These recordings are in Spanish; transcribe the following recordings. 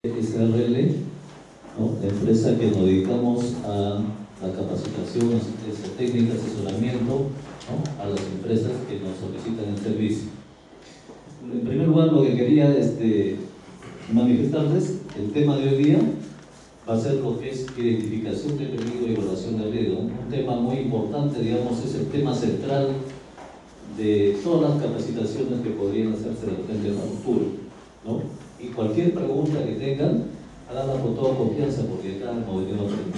SRL, ¿no? La empresa que nos dedicamos a la capacitación, asistencia técnica, asesoramiento, ¿no? A las empresas que nos solicitan el servicio. En primer lugar, lo que quería manifestarles, el tema de hoy día va a ser lo que es identificación de peligro y evaluación de riesgo. Un tema muy importante, digamos, es el tema central de todas las capacitaciones que podrían hacerse de repente en el futuro, ¿no? Y cualquier pregunta que tengan, háganla con toda confianza, porque acá hemos venido a aprender,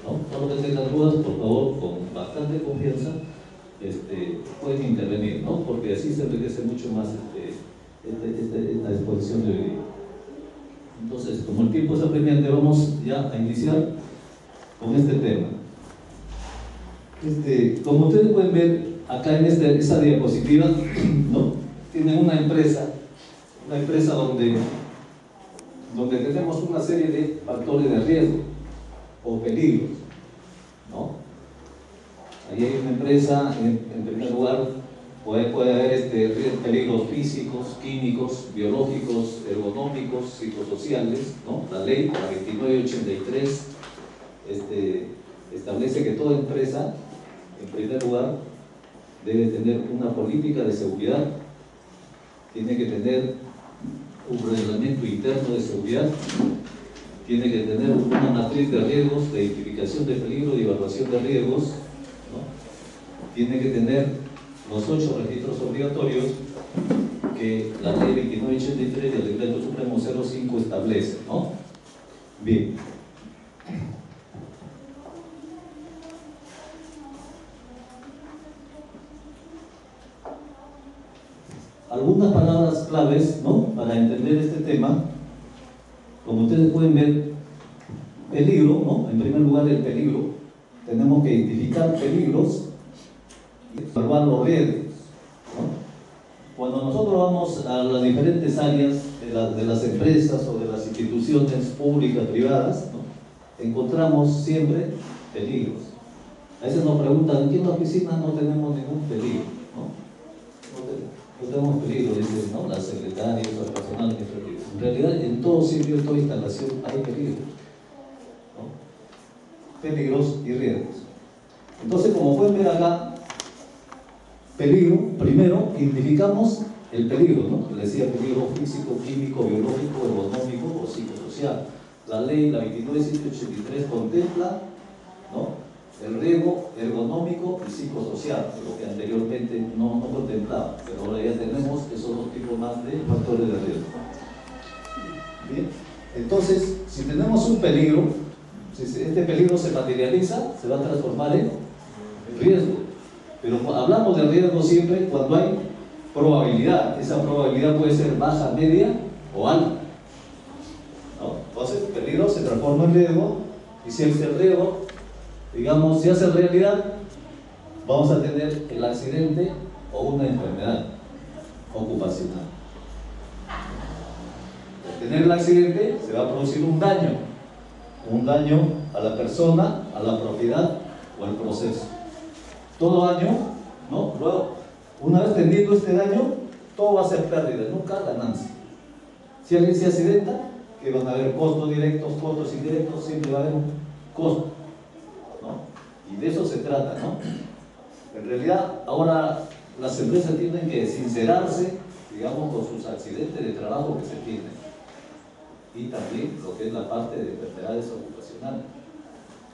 ¿no? Todo lo que tengan dudas, por favor, con bastante confianza, pueden intervenir, ¿no? Porque así se enriquece mucho más esta exposición de hoy día. Entonces, como el tiempo es apremiante, vamos ya a iniciar con este tema. Como ustedes pueden ver acá en esa diapositiva, ¿no? Tienen una empresa donde tenemos una serie de factores de riesgo o peligros, ¿no? Ahí hay una empresa, en primer lugar, puede haber peligros físicos, químicos, biológicos, ergonómicos, psicosociales, ¿no? La ley, la 2983, establece que toda empresa, en primer lugar, debe tener una política de seguridad, tiene que tener un reglamento interno de seguridad, tiene que tener una matriz de riesgos, de identificación de peligro y evaluación de riesgos, ¿no? Tiene que tener los 8 registros obligatorios que la ley 2983 y el decreto supremo 05 establece, ¿no? Bien. Algunas palabras claves, ¿no? Para entender este tema. Como ustedes pueden ver, peligro, ¿no? En primer lugar, el peligro. Tenemos que identificar peligros y evaluar los riesgos, ¿no? Cuando nosotros vamos a las diferentes áreas de las empresas o de las instituciones públicas, privadas, ¿no? Encontramos siempre peligros. A veces nos preguntan, ¿en qué oficina no tenemos ningún peligro? ¿No? No tenemos peligro, dicen, ¿no? Las secretarias o el personal administrativo. En realidad, en todo sitio, en toda instalación hay peligros, ¿no? Peligros y riesgos. Entonces, como pueden ver acá, peligro, primero identificamos el peligro, ¿no? Les decía peligro físico, químico, biológico, ergonómico o psicosocial. La ley, la 2983, contempla, ¿no? El riesgo ergonómico y psicosocial, lo que anteriormente no contemplaba, pero ahora ya tenemos esos dos tipos más de factores de riesgo. Bien, entonces, si tenemos un peligro, si este peligro se materializa, se va a transformar en riesgo. Pero hablamos de riesgo siempre cuando hay probabilidad. Esa probabilidad puede ser baja, media o alta, ¿no? Entonces, el peligro se transforma en riesgo, y si el riesgo, digamos, se hace realidad, vamos a tener el accidente o una enfermedad ocupacional. Al tener el accidente, se va a producir un daño a la persona, a la propiedad o al proceso. Todo daño, ¿no? Luego, una vez teniendo este daño, todo va a ser pérdida, nunca ganancia. Si alguien se accidenta, que van a haber costos directos, costos indirectos, siempre va a haber un costo, ¿no? Y de eso se trata, ¿no? En realidad, ahora las empresas tienen que sincerarse, digamos, con sus accidentes de trabajo que se tienen, y también lo que es la parte de enfermedades ocupacionales,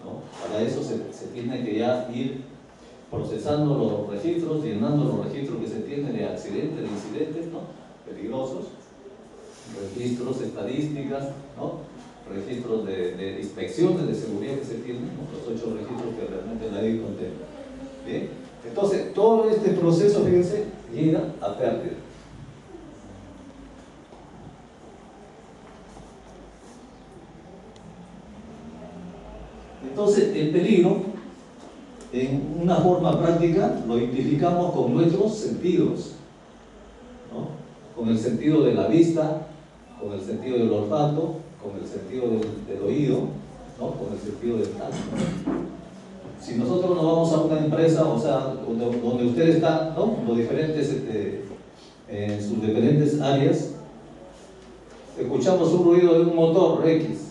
¿no? Para eso se tiene que ya ir procesando los registros, llenando los registros que se tienen de accidentes, de incidentes, ¿no? Peligrosos, registros, estadísticas, ¿no? Registros de inspecciones de seguridad que se tienen, ¿no? Los 8 registros que realmente la ley contempla. Bien, entonces todo este proceso, fíjense, llega a pérdida. Entonces el peligro, en una forma práctica, lo identificamos con nuestros sentidos, ¿no? Con el sentido de la vista, con el sentido del olfato, con el sentido del oído, ¿no? Con el sentido del tacto. Si nosotros nos vamos a una empresa, o sea, donde ustedes están, ¿no? Los diferentes, en sus diferentes áreas, escuchamos un ruido de un motor X,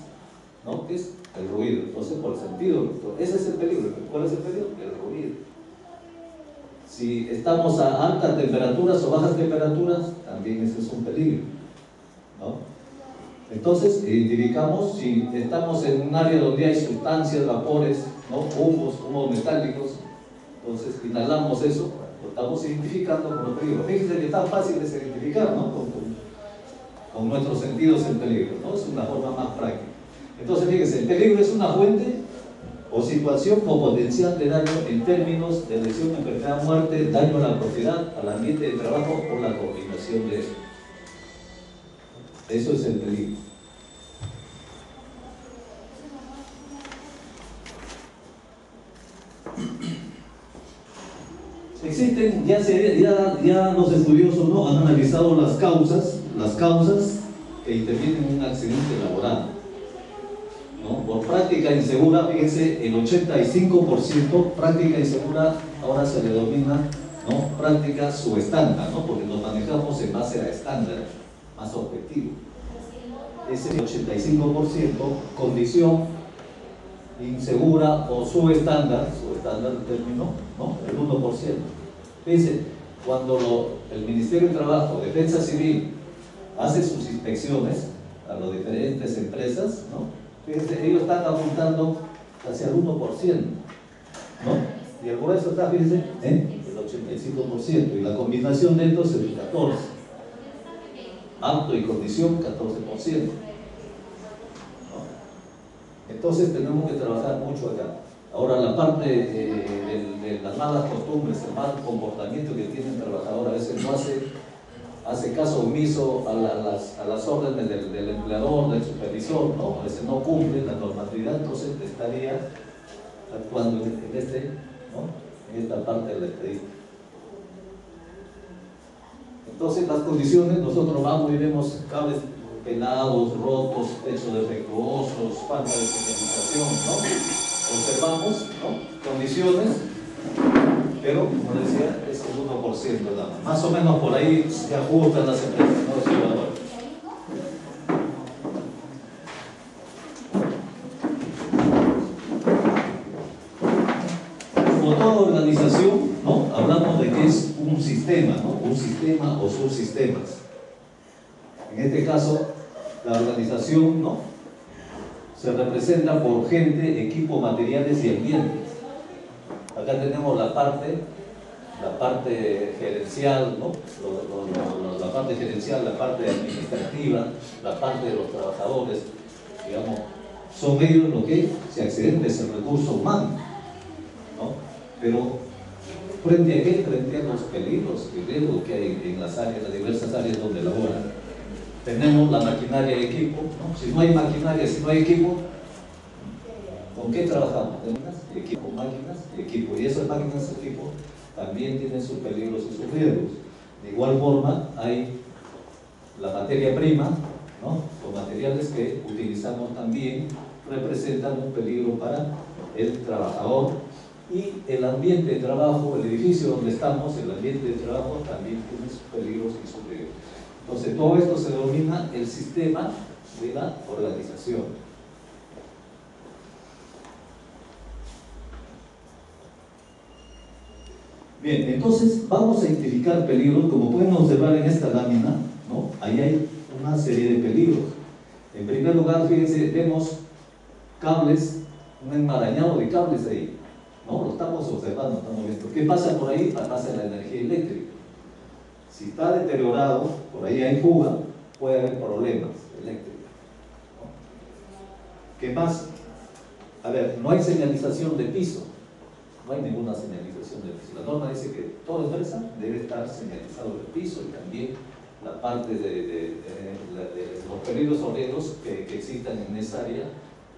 ¿no? ¿Qué es? El ruido. Entonces, por el sentido, ese es el peligro. ¿Cuál es el peligro? El ruido. Si estamos a altas temperaturas o bajas temperaturas, también ese es un peligro, ¿no? Entonces, identificamos si estamos en un área donde hay sustancias, vapores, ¿no? Humos metálicos, entonces inhalamos eso, lo estamos identificando como peligro. Fíjense que es tan fácil de identificar, ¿no? Con nuestros sentidos en peligro, ¿no? Es una forma más práctica. Entonces, fíjense, el peligro es una fuente o situación o potencial de daño en términos de lesión, enfermedad, muerte, daño a la propiedad, al ambiente de trabajo o la coordinación de eso. Eso es el peligro. Existen, ya los estudiosos, ¿no?, han analizado las causas que intervienen en un accidente laboral, ¿no? Por práctica insegura, fíjense, el 85% práctica insegura ahora se le denomina, ¿no?, práctica subestándar, ¿no?, porque nos manejamos en base a estándar más objetivo. Ese 85%, condición insegura o subestándar el término, ¿no?, el 1%. Fíjense, cuando el Ministerio de Trabajo, Defensa Civil, hace sus inspecciones a las diferentes empresas, ¿no?, fíjense, ellos están apuntando hacia el 1%, ¿no? Y el grueso está, fíjense, el 85%, y la combinación de estos es el 14%. Auto y condición, 14%. ¿No? Entonces tenemos que trabajar mucho acá. Ahora, la parte de las malas costumbres, el mal comportamiento que tiene el trabajador, a veces no hace caso omiso a las órdenes del empleador, del supervisor, ¿no? A veces no cumple la normatividad, entonces estaría actuando en esta parte de la estadística. Entonces, las condiciones, nosotros vamos y vemos cables pelados, rotos, techos defectuosos, falta de señalización, ¿no? Observamos, ¿no?, condiciones, pero, como decía, es el 1% nada más. Más o menos por ahí se ajustan las empresas, ¿no? Como toda organización, ¿no?, hablamos de que es un sistema, ¿no?, un sistema o subsistemas. En este caso, la organización, ¿no?, se representa por gente, equipo, materiales y ambientes. Acá tenemos la parte gerencial, ¿no?, la parte gerencial, la parte administrativa, la parte de los trabajadores, digamos, son ellos lo que se accede es el recurso humano, ¿no? Pero ¿frente a qué? Frente a los peligros y riesgos que hay en las diversas áreas donde laboran. Tenemos la maquinaria y equipo, ¿no? Si no hay maquinaria, si no hay equipo, ¿con qué trabajamos? Máquinas y equipo. Y esas máquinas y equipo también tienen sus peligros y sus riesgos. De igual forma, hay la materia prima, ¿no?, los materiales que utilizamos también representan un peligro para el trabajador. Y el ambiente de trabajo, el edificio donde estamos, el ambiente de trabajo también tiene sus peligros y sus riesgos. Entonces, todo esto se denomina el sistema de la organización. Bien, entonces vamos a identificar peligros. Como pueden observar en esta lámina, ¿no?, ahí hay una serie de peligros. En primer lugar, fíjense, vemos cables, un enmarañado de cables ahí, ¿no? Lo estamos observando, estamos viendo. ¿Qué pasa por ahí? Pasa la energía eléctrica. Si está deteriorado, por ahí hay fuga, puede haber problemas eléctricos, ¿no? ¿Qué más? A ver, no hay señalización de piso, no hay ninguna señalización de piso. La norma dice que toda empresa debe estar señalizado el piso y también la parte de los peligros o riesgos que existan en esa área.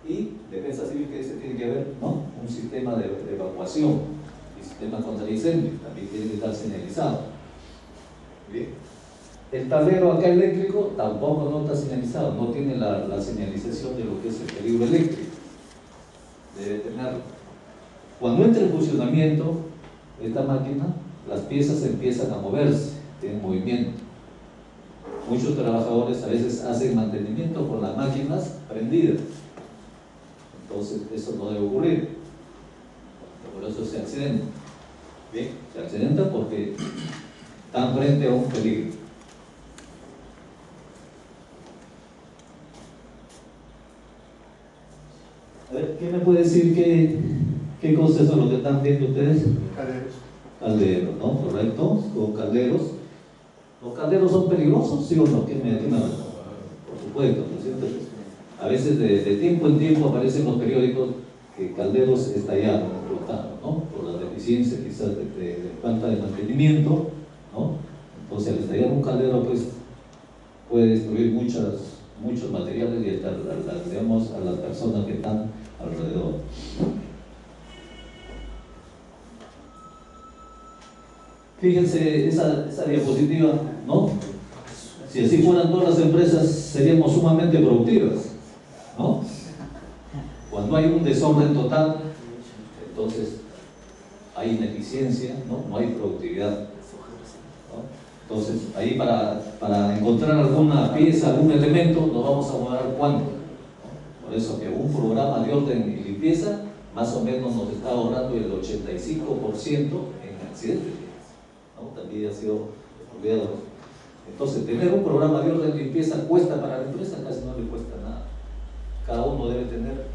Y Defensa Civil, que dice, tiene que haber, ¿no?, un sistema de evacuación y sistema contra el incendio, también tiene que estar señalizado. Bien. El tablero acá eléctrico tampoco no está señalizado, no tiene la señalización de lo que es el peligro eléctrico. Debe tenerlo. Cuando entra en funcionamiento esta máquina, las piezas empiezan a moverse, tienen movimiento. muchos trabajadores a veces hacen mantenimiento con las máquinas prendidas. Entonces, eso no debe ocurrir. Por eso se accidenta. Bien, se accidenta porque están frente a un peligro. A ver, ¿qué me puede decir qué cosa es lo que están viendo ustedes? Calderos. Calderos, ¿no? ¿Correcto? Con calderos. ¿Los calderos son peligrosos, sí o no? ¿Qué me Por supuesto, ¿no es cierto? A veces de tiempo en tiempo aparecen en los periódicos que calderos estallaron, explotaron, ¿no? Por la deficiencia quizás de falta de mantenimiento, ¿no? Entonces al estallar un caldero pues puede destruir muchos materiales y digamos a las personas que están alrededor. Fíjense esa diapositiva, ¿no? Si así fueran todas las empresas seríamos sumamente productivas, ¿no? Cuando hay un desorden total, entonces hay ineficiencia, ¿no? No hay productividad, ¿no? Entonces ahí para encontrar alguna pieza, algún elemento, nos vamos a mover cuánto, ¿no? Por eso que un programa de orden y limpieza más o menos nos está ahorrando el 85% en accidentes, ¿no? También ha sido estudiado. Entonces, tener un programa de orden y limpieza cuesta para la empresa, casi no le cuesta nada. Cada uno debe tener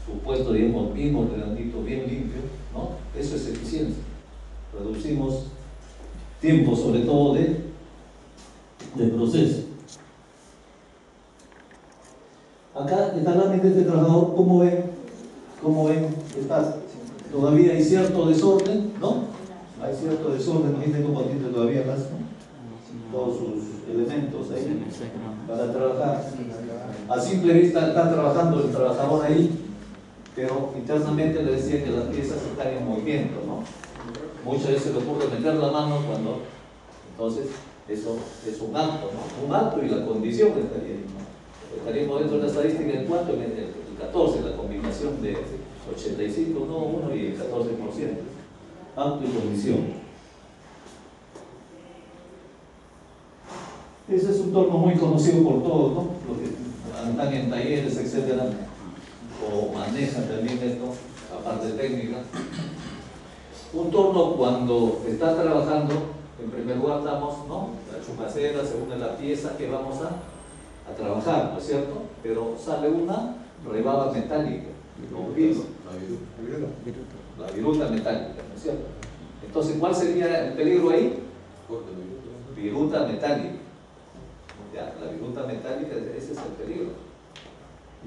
su puesto, digamos, bien ordenadito, bien limpio, ¿no? Eso es eficiencia. Reducimos tiempo, sobre todo de proceso. Acá está la mente de este trabajador, ¿cómo ven? Todavía hay cierto desorden, ¿no? Hay cierto desorden, imagínense cómo tiene todavía más, ¿no? Todos sus elementos ahí para trabajar. A simple vista está trabajando el trabajador ahí, pero internamente le decía que las piezas están en movimiento, ¿no? Muchas veces le ocurre meter la mano cuando, entonces, eso es un acto, ¿no? Un acto y la condición estaría ahí, ¿no? Estaríamos dentro de la estadística en cuanto en el 14, la combinación de 85, no, 1 y el 14%. Acto y condición. Ese es un torno muy conocido por todos, ¿no? Los que andan en talleres, etcétera, o manejan también esto, la parte técnica. Un torno, cuando está trabajando, en primer lugar damos, ¿no? La chupacera, se une la pieza que vamos a trabajar, ¿no es cierto? Pero sale una rebaba metálica, con piso, la viruta metálica, ¿no es cierto? Entonces, ¿cuál sería el peligro ahí? Viruta metálica. Ya, la viruta metálica, ese es el peligro.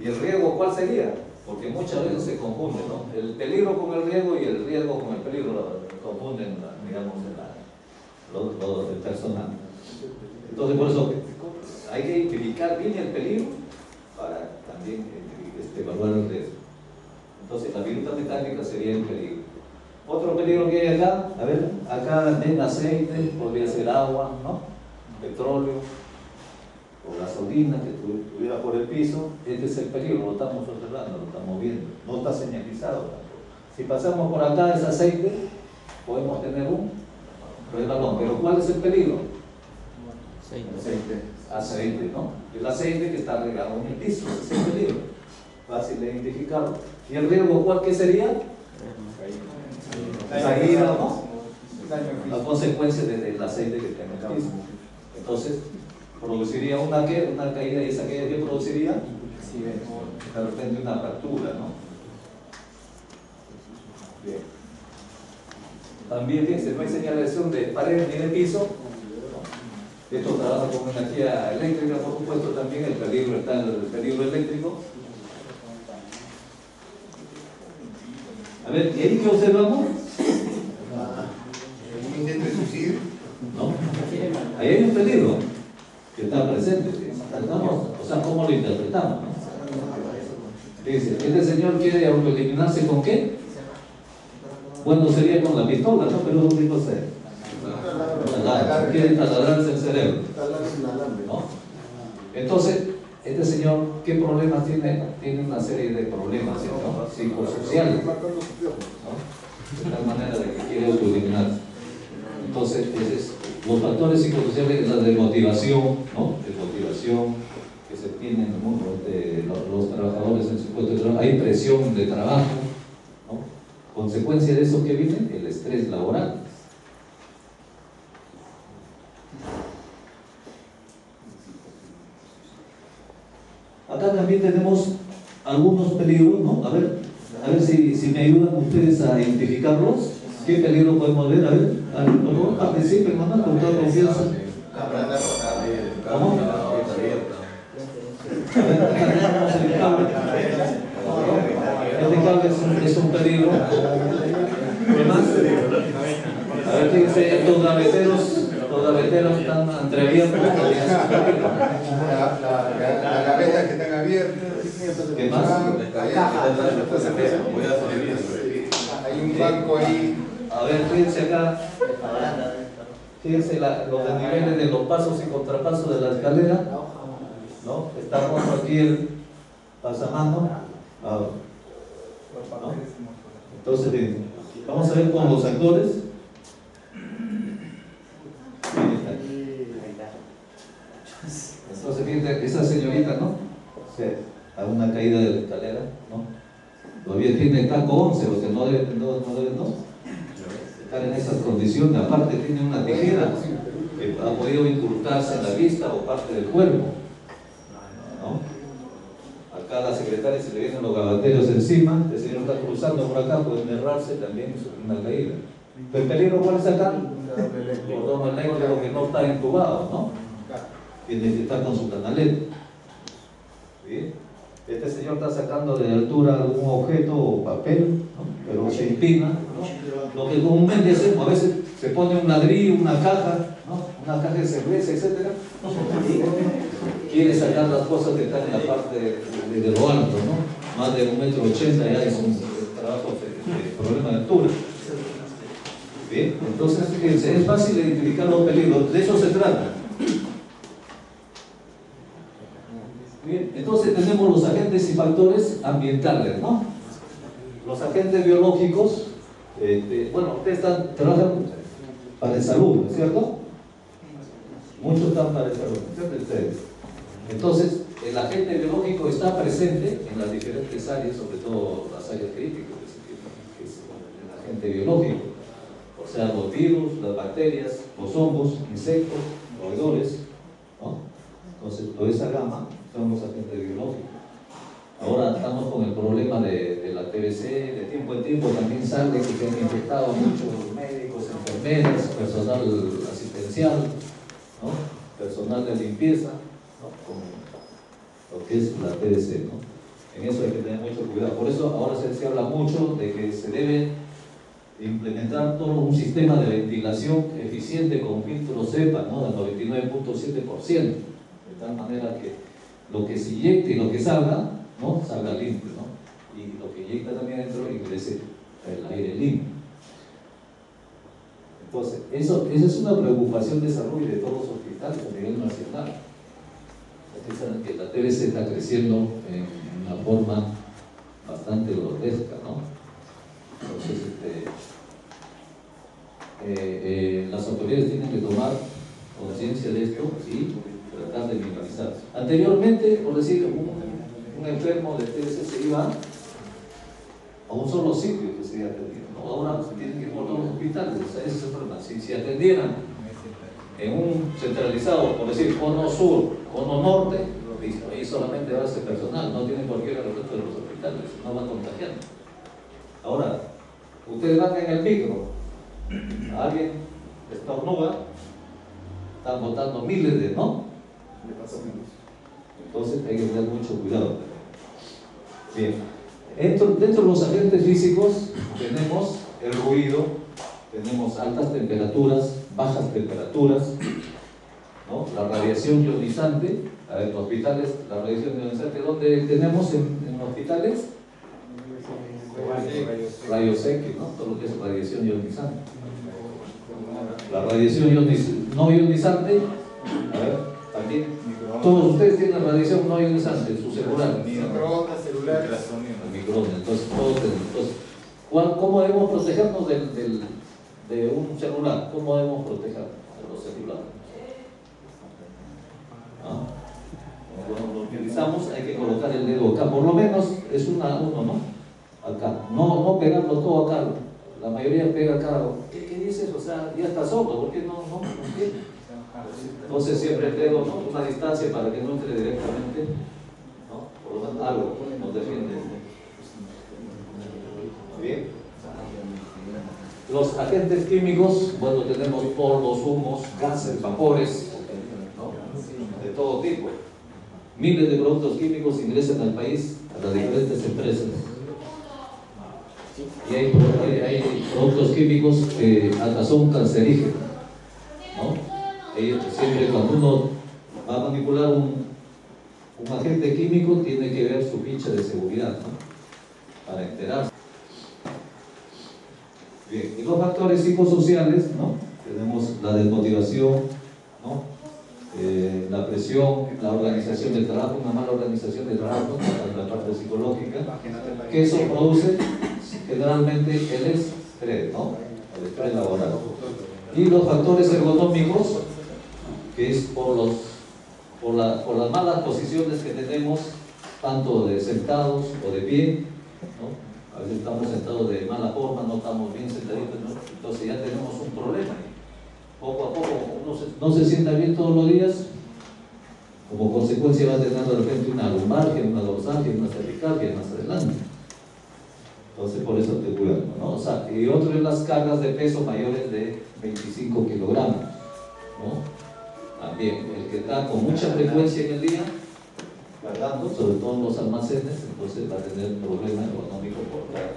¿Y el riesgo cuál sería? Porque muchas veces se confunde, ¿no? El peligro con el riesgo y el riesgo con el peligro lo confunden, digamos, el personal. Entonces, por eso hay que identificar bien el peligro para también evaluar el riesgo. Entonces, la viruta metálica sería el peligro. Otro peligro que hay acá, a ver, acá ven aceite, podría ser agua, ¿no? Petróleo o gasolina que estuviera por el piso. Este es el peligro, lo estamos observando, lo estamos viendo, no está señalizado tampoco. Si pasamos por acá ese aceite, podemos tener un resbalón, pero ¿cuál es el peligro? Aceite, ¿no? El aceite que está regado en el piso, ese es el peligro, fácil de identificarlo. ¿Y el riesgo cuál que sería? Caída, ¿no? La consecuencia del aceite que está en el piso. Entonces, produciría una caída, y esa caída que produciría de repente una fractura, ¿no? Bien. También, fíjense, no hay señalización de pared ni de piso. Esto trabaja con energía eléctrica, por supuesto, también el peligro está en el peligro eléctrico. A ver, ¿y ahí qué observamos? ¿Un intento de suicidio? No, ahí hay un peligro que está presente. O sea, ¿cómo lo interpretamos? Dice, este señor quiere autoeliminarse ¿con qué? Bueno, sería con la pistola, ¿no? Pero es una cosa. Quiere taladrarse el cerebro, ¿no? Entonces, este señor, ¿qué problemas tiene? Tiene una serie de problemas, ¿no? Psicosociales, ¿no? De tal manera de que quiere autoeliminarse. Entonces, ese es Los factores psicosociales, la de motivación, ¿no? De motivación que se tiene en el mundo de los trabajadores en su puesto de trabajo. Hay presión de trabajo, ¿no? Consecuencia de eso, ¿qué viene? El estrés laboral. Acá también tenemos algunos peligros, ¿no? A ver si me ayudan ustedes a identificarlos. ¿Qué peligro podemos ver? A ver, ¿no? Participen, hermano, con toda confianza. ¿Cómo? Este cable es un peligro. ¿Qué más? A ver, fíjense, estos gaveteros están entreabiertos. La gaveta que están abiertas. ¿Qué más? Hay un banco ahí. A ver, fíjense acá. Fíjense los desniveles de los pasos y contrapasos de la escalera, ¿no? Estamos aquí el pasamano. ¿No? Entonces, fíjense, vamos a ver con los actores. Entonces, fíjense, esa señorita, ¿no? Sí, a una caída de la escalera, ¿no? Todavía tiene el taco 11, o sea, no debe estar en esas condiciones. Aparte, tiene una tijera que ha podido incrustarse en la vista o parte del cuerpo, ¿no? Acá a la secretaria se le vienen los gabateros encima. El señor está cruzando por acá, puede errarse también y sufrir una caída. ¿El peligro cuál es acá? Cordón eléctrico que no está entubado, ¿no? Tiene que estar con su canaleta. ¿Sí? Este señor está sacando de altura algún objeto o papel, ¿no? Pero se empina, ¿no? Lo que comúnmente hacemos, a veces se pone un ladrillo, una caja, ¿no? Una caja de cerveza, etc. Quiere sacar las cosas que están en la parte de lo alto, ¿no? Más de 1,80 m ya es un trabajo de problema de altura. Bien, entonces fíjense, es fácil identificar los peligros, de eso se trata. Bien, entonces tenemos los agentes y factores ambientales, ¿no? Los agentes biológicos, bueno, ustedes trabajan para el salud, ¿no es cierto? Muchos están para el salud, ¿cierto? Ustedes. Entonces, el agente biológico está presente en las diferentes áreas, sobre todo las áreas críticas, que es el agente biológico. O sea, los virus, las bacterias, los hongos, insectos, roedores, ¿no? Entonces, toda esa gama son los agentes biológicos. Ahora estamos con el problema de la TBC, de tiempo en tiempo también sale que se han infectado muchos médicos, enfermeras, personal asistencial, ¿no? Personal de limpieza, ¿no? Con lo que es la TBC, ¿no? En eso hay que tener mucho cuidado. Por eso ahora se habla mucho de que se debe implementar todo un sistema de ventilación eficiente con filtro CEPA, ¿no? Del 99.7%, de tal manera que lo que se inyecte y lo que salga, ¿no? Salga limpio, ¿no? Y lo que inyecta también dentro ingrese el aire limpio. Entonces, esa es una preocupación de salud y de todos los hospitales a nivel nacional. Ustedes saben que la TBC está creciendo en una forma bastante grotesca, ¿no? Entonces, las autoridades tienen que tomar conciencia de esto y tratar de minimizar. Anteriormente, por decir, un enfermo de TBC se iba a un solo sitio que se atendía, ¿no? Ahora tienen que ir por todos los hospitales. O sea, ese es el problema. Si atendieran en un centralizado, por decir, cono sur, cono norte, listo, ahí solamente va ese personal, no tienen por qué ir al resto de los hospitales, no van contagiando. Ahora, ustedes van en el micro, alguien estornuda, están botando miles de, ¿no? Entonces hay que tener mucho cuidado. Bien, dentro de los agentes físicos tenemos el ruido, tenemos altas temperaturas, bajas temperaturas, ¿no? La radiación ionizante. A ver, en hospitales, la radiación ionizante, ¿dónde tenemos en hospitales? Rayos X, ¿no? Todo lo que es radiación ionizante. La radiación no ionizante, a ver, también, todos ustedes tienen radiación no ionizante en su celular. Microondas, celulares. Microondas, entonces todos tenemos. Entonces, ¿cómo debemos protegernos de un celular? ¿Cómo debemos protegernos? los celulares. ¿Ah? Cuando lo utilizamos hay que colocar el dedo acá, por lo menos es uno, ¿no? Acá, no pegarlo todo acá. La mayoría pega acá. ¿Qué dices? O sea, ya está sordo, ¿por qué no entiende? Entonces siempre el dedo, ¿no? Una distancia para que no entre directamente, ¿no? Por lo menos algo nos defiende. Bien. Los agentes químicos, bueno, tenemos polvos, humos, gases, vapores, ¿no? De todo tipo. Miles de productos químicos ingresan al país a las diferentes empresas. Y hay productos químicos que hasta son cancerígenos, ¿no? Siempre cuando uno va a manipular un agente químico tiene que ver su ficha de seguridad, ¿no? Para enterarse. Bien, y los factores psicosociales, ¿no? Tenemos la desmotivación, ¿no? La presión, la organización del trabajo, una mala organización del trabajo, la parte psicológica, que eso produce generalmente el estrés, ¿no? El estrés laboral. Y los factores ergonómicos, que es por las malas posiciones que tenemos, tanto de sentados o de pie, ¿no? A veces estamos sentados de mala forma, no estamos bien sentaditos, ¿no? Entonces ya tenemos un problema. Poco a poco uno no se sienta bien todos los días, como consecuencia va a tener de repente una lumbalgia, una dorsalgia, una cervicalgia más adelante. Entonces por eso te cuidado, ¿no? O sea, y otro es las cargas de peso mayores de 25 kilogramos, ¿no? También, el que está con mucha frecuencia en el día, cargando, sobre todo en los almacenes, entonces va a tener problemas económicos por carga.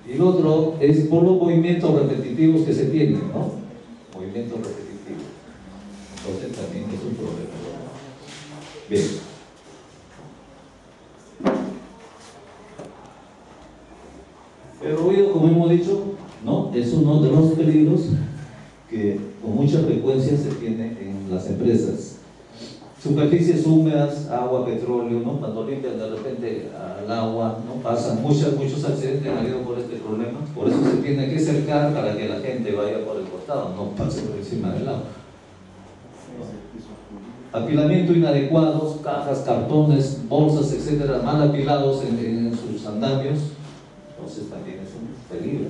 Y el otro es por los movimientos repetitivos que se tienen, ¿no? Movimientos repetitivos. Entonces también es un problema. Bien. El ruido, como hemos dicho, ¿no? Es uno de los peligros que con mucha frecuencia se tiene en las empresas. Superficies húmedas, agua, petróleo, ¿no? Cuando limpian de repente al agua, ¿no? Pasan muchos accidentes han habido por este problema. Por eso se tiene que cercar para que la gente vaya por el costado, no pase por encima del agua. Apilamiento inadecuados, cajas, cartones, bolsas, etcétera, mal apilados en sus andamios, entonces también es un peligro.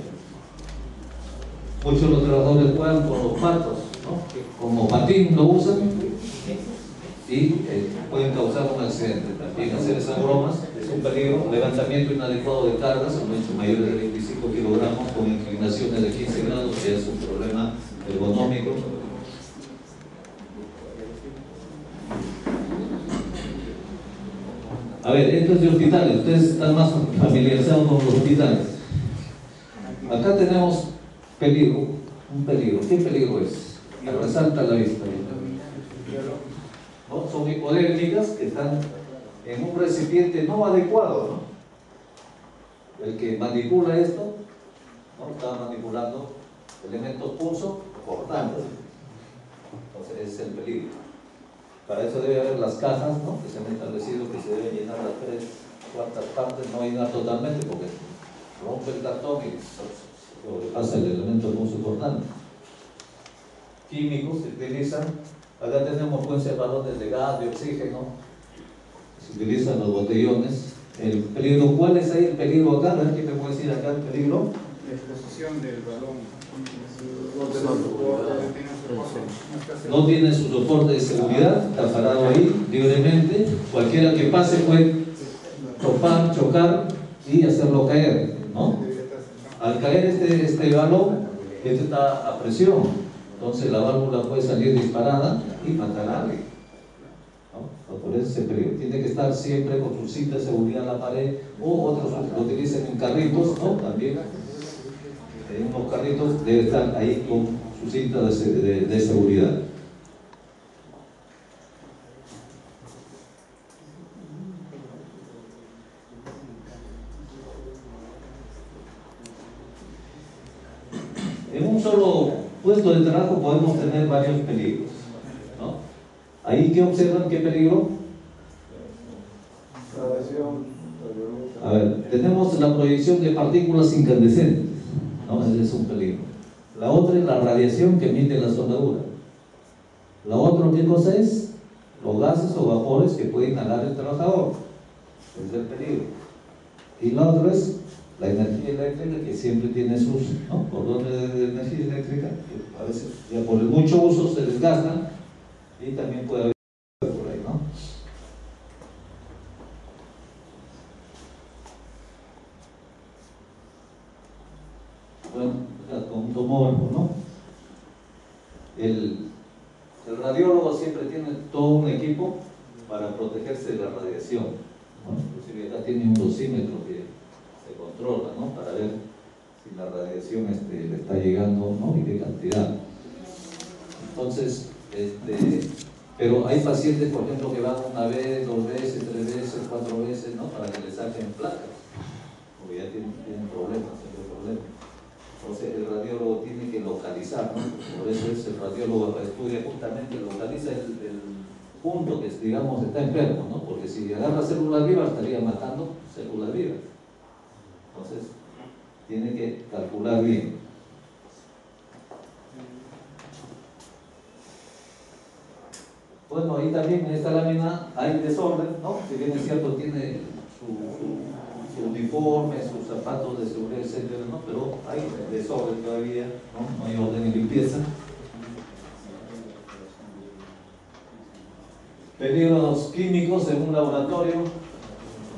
Muchos de los trabajadores juegan con los patos, ¿no? Como patín lo usan y pueden causar un accidente. También hacer esas bromas es un peligro. Levantamiento inadecuado de cargas, un hecho mayores de 25 kilogramos con inclinaciones de 15 grados, que es un problema ergonómico. A ver, esto es de hospitales, ustedes están más familiarizados con los hospitales. Acá tenemos peligro, un peligro. ¿Qué peligro es? Que resalta la vista. ¿No? Son hipodérmicas que están en un recipiente no adecuado, ¿no? El que manipula esto, ¿no? Está manipulando elementos pulso cortantes. Entonces ese es el peligro. Para eso debe haber las cajas, ¿no? Que se han establecido que se deben llenar las 3/4 partes, no llenar totalmente porque rompe el cartón y sobrepasa el elemento pulso cortante. Químicos se utilizan. Acá tenemos de balones de gas, de oxígeno, se utilizan los botellones. El peligro, ¿cuál es ahí el peligro acá? A ver, ¿quién me puede decir acá el peligro? La exposición del balón. No tiene su soporte de seguridad, está parado ahí libremente. Cualquiera que pase puede topar, chocar y hacerlo caer, ¿no? Al caer este balón, este está a presión. Entonces la válvula puede salir disparada y matar a alguien, ¿no? Por eso ese peligro. Tiene que estar siempre con su cinta de seguridad en la pared, o otros lo utilizan en carritos, ¿no? También en unos carritos debe estar ahí con su cinta de seguridad. En un solo puesto de trabajo podemos tener varios peligros, ¿no? Ahí, ¿qué observan? ¿Qué peligro? A ver, tenemos la proyección de partículas incandescentes, ¿no? Ese es un peligro. La otra es la radiación que emite la soldadura. La otra, ¿qué cosa es? Los gases o vapores que puede inhalar el trabajador. Es el peligro. Y la otra es la energía eléctrica, que siempre tiene sus, ¿no?, cordones de energía eléctrica, que a veces ya por el mucho uso se desgastan, y también puede haber por ahí, ¿no? Bueno, con un tomógrafo, ¿no? El radiólogo siempre tiene todo un equipo para protegerse de la radiación, ¿no? Inclusive acá tiene un dosímetro que se controla, ¿no?, para ver si la radiación le está llegando, ¿no?, y qué cantidad. Entonces, pero hay pacientes, por ejemplo, que van una vez, 2 veces, 3 veces, 4 veces, ¿no?, para que le saquen placas, porque ya tienen problemas, siempre problemas. Entonces el radiólogo tiene que localizar, ¿no? Por eso es el radiólogo que estudia justamente, localiza el punto que, digamos, está enfermo, ¿no? Porque si agarra células vivas estaría matando células vivas. Entonces tiene que calcular bien. Bueno, ahí también en esta lámina hay desorden, ¿no? Si bien es cierto, tiene su uniforme, sus zapatos de seguridad, etcétera, ¿no? Pero hay desorden todavía, ¿no? No hay orden y limpieza. Peligros químicos en un laboratorio.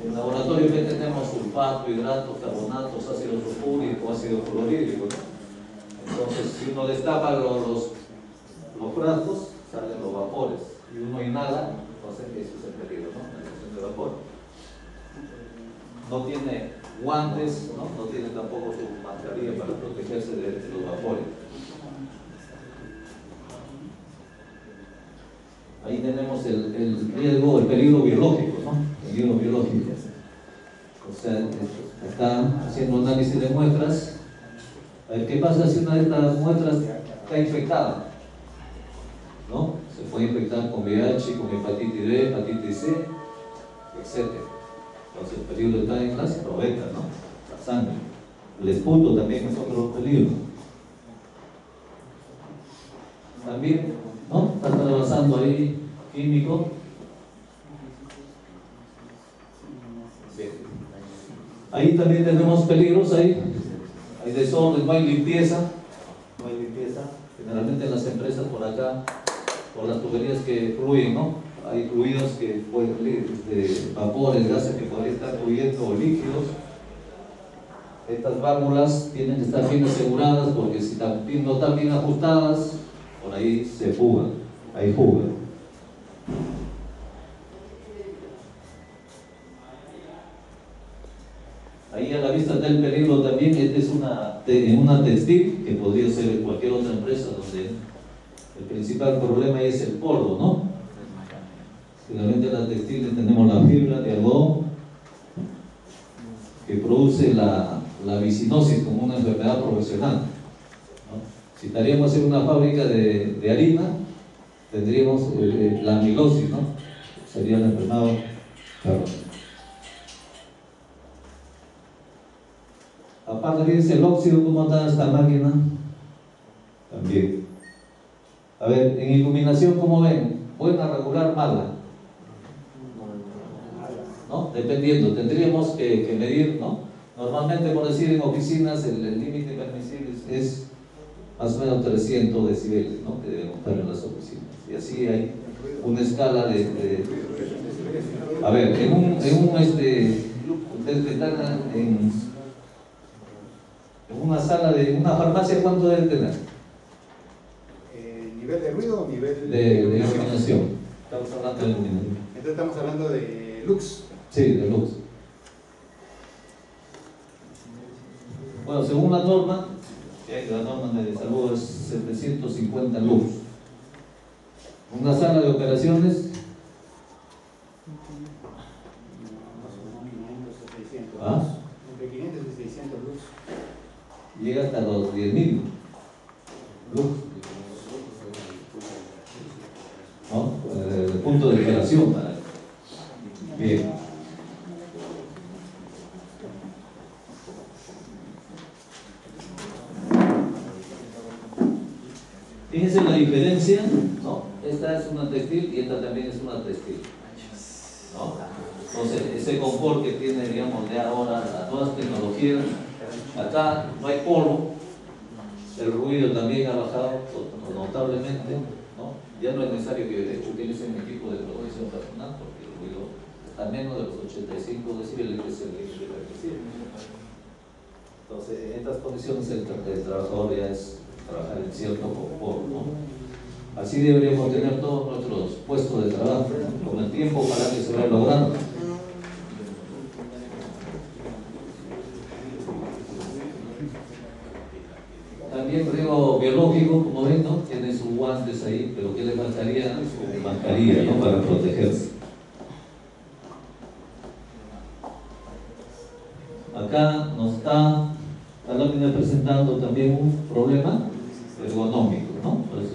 En el laboratorio que tenemos sulfato, hidratos, carbonatos, ácido sulfúrico, ácido clorhídrico, ¿no? Entonces, si uno destapa los frascos, salen los vapores. Y uno inhala, entonces eso es el peligro, ¿no? La explosión de vapor. No tiene guantes, no tiene tampoco su mascarilla para protegerse de los vapores. Ahí tenemos el riesgo, el peligro biológico, ¿no? El peligro biológico. O sea, está haciendo análisis de muestras. A ver qué pasa si una de estas muestras está infectada, ¿no? Se puede infectar con VIH, con hepatitis B, hepatitis C, etc. Entonces el peligro está en las probetas, ¿no? La sangre. El esputo también es otro peligro. También, ¿no? Están avanzando ahí, químico. Bien. Ahí también tenemos peligros, hay desorden, no hay limpieza. No hay limpieza. Generalmente en las empresas por acá, por las tuberías que fluyen, ¿no? Hay fluidos que pueden, vapores, gases que podrían estar fluyendo, o líquidos. Estas válvulas tienen que estar bien aseguradas, porque si no están bien ajustadas, por ahí se fugan, hay fuga. Ahí a la vista está el peligro también. Esta es una textil, que podría ser en cualquier otra empresa, donde el principal problema es el polvo, ¿no? Finalmente en las textiles tenemos la fibra de algodón, que produce la vicinosis como una enfermedad profesional, ¿no? Si estaríamos en una fábrica de harina, tendríamos la amilosis, ¿no? Sería la enfermedad, claro. Aparte, fíjense el óxido, ¿cómo está esta máquina? También. A ver, en iluminación, ¿cómo ven? ¿Buena, regular, mala? ¿No? Dependiendo, tendríamos que medir, ¿no? Normalmente, por decir, en oficinas el límite permisible es más o menos 300 decibeles, ¿no?, que debemos estar en las oficinas. Y así hay una escala a ver, ustedes están en una sala de una farmacia, ¿cuánto deben tener? ¿Nivel de ruido o nivel de iluminación? Estamos hablando de iluminación. Entonces estamos hablando de lux. Sí, de luz. Bueno, según la norma de salud es 750 lux. Una sala de operaciones, ¿ah?, entre 500 y 600 lux. Llega hasta los 10.000 lux, ¿no? El punto de operación para. Bien. Fíjense la diferencia, ¿no? Esta esta es una textil y esta también es una textil, ¿no? Entonces, ese confort que tiene, digamos, de ahora, las nuevas tecnologías, acá no hay polvo, el ruido también ha bajado notablemente, ¿no? Ya no es necesario que utilicen equipo de protección personal porque el ruido está menos de los 85 decibeles, que es el límite permisible. Entonces, en estas condiciones el trabajador ya es trabajar en cierto confort, ¿no? Así deberíamos tener todos nuestros puestos de trabajo, con el tiempo para que se vaya logrando. También riego biológico, como ven, ¿no? Tiene sus guantes ahí, pero ¿qué le faltaría? Su mascarilla, ¿no? Para protegerse. Acá nos está la lámina presentando también un problema ergonómico, ¿no? Por eso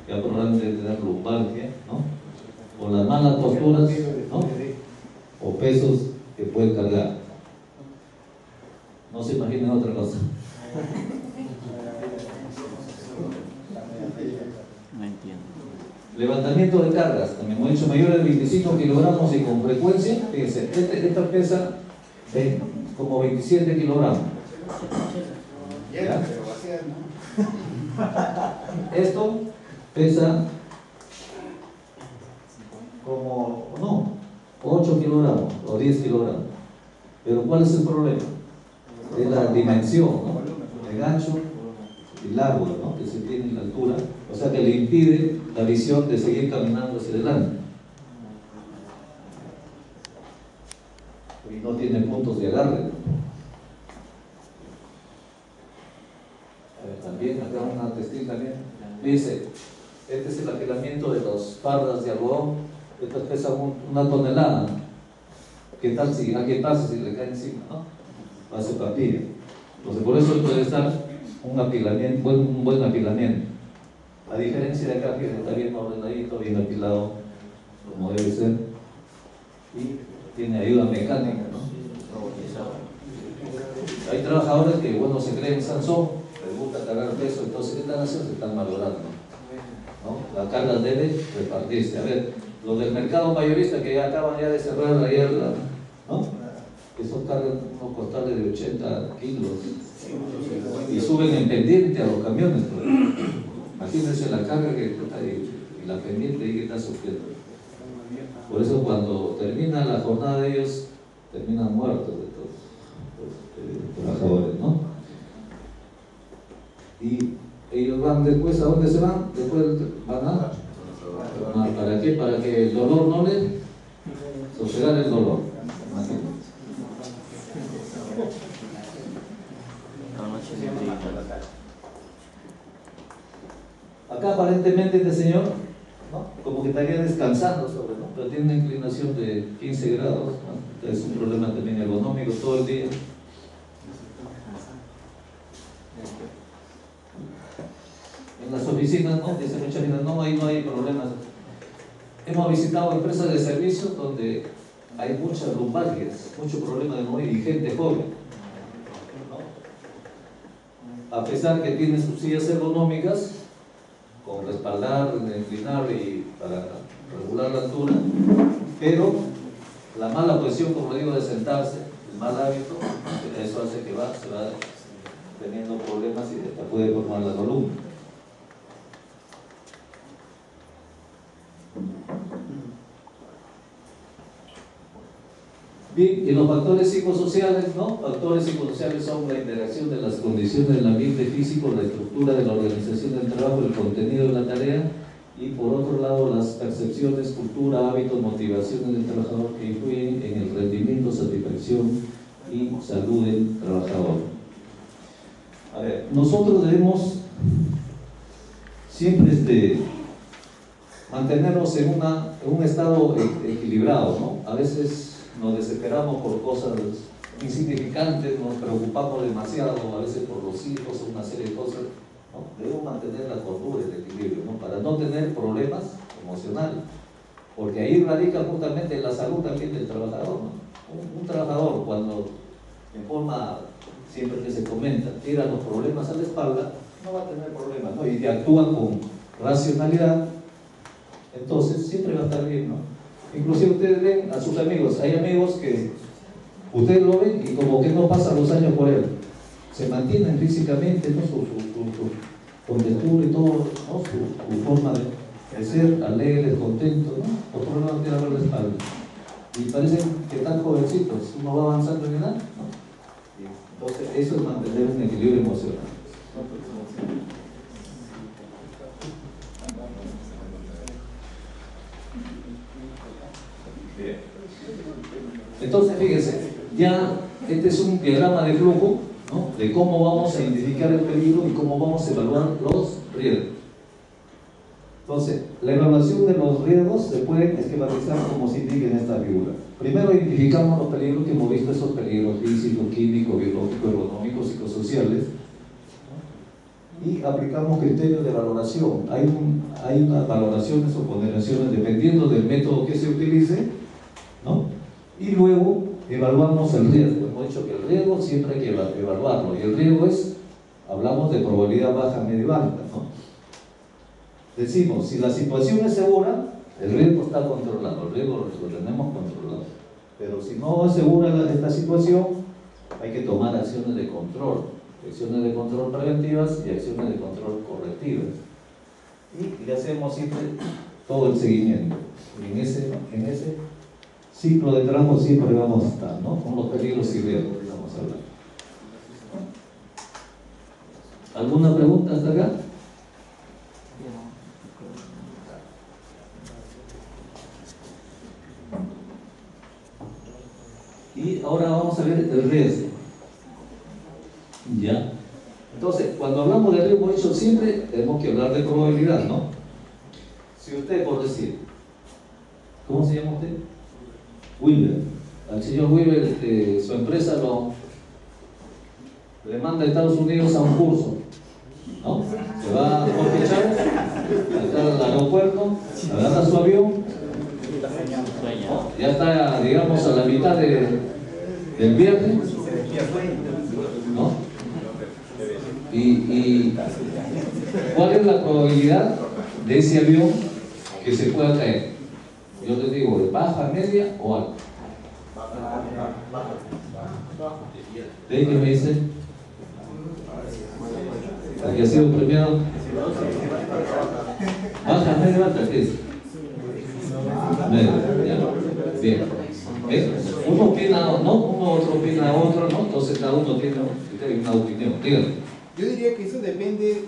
ya probablemente tener lumbalgia, ¿no? O las malas posturas, ¿no? O pesos que pueden cargar. No se imaginen otra cosa. No entiendo. Levantamiento de cargas, también hemos dicho mayores de 25 kilogramos y con frecuencia, fíjense, esta pesa como 27 kilogramos. ¿Ya? Pero vacía, ¿no? Esto pesa como, no, 8 kilogramos o 10 kilogramos. Pero ¿cuál es el problema? Es la dimensión, ¿no? El gancho y largo, ¿no? Que se tiene en la altura, o sea que le impide la visión de seguir caminando hacia adelante. Y no tiene puntos de agarre. También acá una textil también dice, este es el apilamiento de los fardas de algodón, estas pesan una tonelada. ¿Qué tal si, a qué pasa si le cae encima, no? Hace papilla. Entonces por eso puede estar un apilamiento, un buen apilamiento. A diferencia de acá, que está bien ordenadito, bien apilado, como debe ser, y tiene ayuda mecánica, ¿no? Hay trabajadores que, bueno, se creen Sansón, les gusta cargar peso, entonces, ¿qué están haciendo? Se están malogrando, ¿no? La carga debe repartirse. A ver, los del mercado mayorista que ya acaban ya de cerrar ayer, ¿no? Que son cargas, unos costales de 80 kilos y suben en pendiente a los camiones. Imagínense la carga que está ahí y la pendiente ahí que está sufriendo. Por eso cuando termina la jornada de ellos, terminan muertos de todos los trabajadores, ¿no? Y ellos van después, ¿a dónde se van? Después van a... ¿Para qué? Para que el dolor no le... sosegar el dolor. Imagínense. Acá aparentemente este señor, ¿no? Como que estaría descansando sobre, ¿no? Pero tiene una inclinación de 15 grados, ¿no? Es un problema también ergonómico todo el día. En las oficinas, ¿no? Dice mucha gente, no, ahí no hay problemas. Hemos visitado empresas de servicios donde hay muchas lumbalgias, mucho problema de movilidad y gente joven, ¿no? A pesar que tiene sus sillas ergonómicas, con respaldar, inclinar y para regular la altura, pero la mala posición, como digo, de sentarse, el mal hábito, eso hace que se va teniendo problemas y hasta puede formar la columna. Bien, y los factores psicosociales, ¿no? Factores psicosociales son la interacción de las condiciones del ambiente físico, la estructura de la organización del trabajo, el contenido de la tarea, y por otro lado las percepciones, cultura, hábitos, motivaciones del trabajador que influyen en el rendimiento, satisfacción y salud del trabajador. A ver, nosotros debemos siempre mantenernos en un estado equilibrado, ¿no? A veces nos desesperamos por cosas insignificantes, nos preocupamos demasiado, a veces por los hijos o una serie de cosas, ¿no? Debemos mantener la cordura, el equilibrio, ¿no? Para no tener problemas emocionales, porque ahí radica justamente la salud también del trabajador, ¿no? Un trabajador cuando en forma, siempre que se comenta, tira los problemas a la espalda, no va a tener problemas, ¿no? Y actúan con racionalidad, entonces siempre va a estar bien, ¿no? Inclusive ustedes ven a sus amigos, hay amigos que ustedes lo ven y como que no pasan los años por él, se mantienen físicamente, ¿no? Su contextura y todo, ¿no? Su forma de ser alegres, contentos, ¿no? Por lo menos tiene la espalda. Y parecen que están jovencitos, uno va avanzando en edad, ¿no? Entonces eso es mantener un equilibrio emocional. Bien. Entonces fíjense, ya este es un diagrama de flujo, ¿no? De cómo vamos a identificar el peligro y cómo vamos a evaluar los riesgos. Entonces, la evaluación de los riesgos se puede esquematizar como se indica en esta figura. Primero identificamos los peligros que hemos visto, esos peligros físicos, químicos, biológicos, económicos, psicosociales, ¿no? Y aplicamos criterios de valoración. Hay unas valoraciones o ponderaciones dependiendo del método que se utilice, ¿no? Y luego evaluamos el riesgo. Hemos dicho que el riesgo siempre hay que evaluarlo, y el riesgo es, hablamos de probabilidad baja, media y alta, ¿no? Decimos, si la situación es segura, el riesgo está controlado, el riesgo lo tenemos controlado. Pero si no es segura esta situación, hay que tomar acciones de control preventivas y acciones de control correctivas. Y le hacemos siempre todo el seguimiento. Y en ese ciclo de trabajo siempre vamos a estar, ¿no? Con los peligros y riesgos que vamos a hablar. ¿Alguna pregunta hasta acá? Y ahora vamos a ver el riesgo. ¿Ya? Entonces, cuando hablamos de riesgo, hecho siempre tenemos que hablar de probabilidad, ¿no? Si usted, por decir, ¿cómo se llama usted? Wilber. Al señor Wilber, su empresa le manda a Estados Unidos a un curso, ¿no? Se va a Jorge Chávez, acá al aeropuerto, agarra su avión, ¿no? Ya está, digamos, a la mitad del viaje, ¿no? Y ¿cuál es la probabilidad de ese avión que se pueda caer? Yo les digo, ¿de baja, media o alta? ¿De qué me dicen? ¿El que ha sido premiado? ¿Baja, media, alta? ¿Qué es? Media, ya. Bien. Uno opina, ¿no? Uno otro opina otro, ¿no? Entonces cada uno tiene una opinión. Díganme. Yo diría que eso depende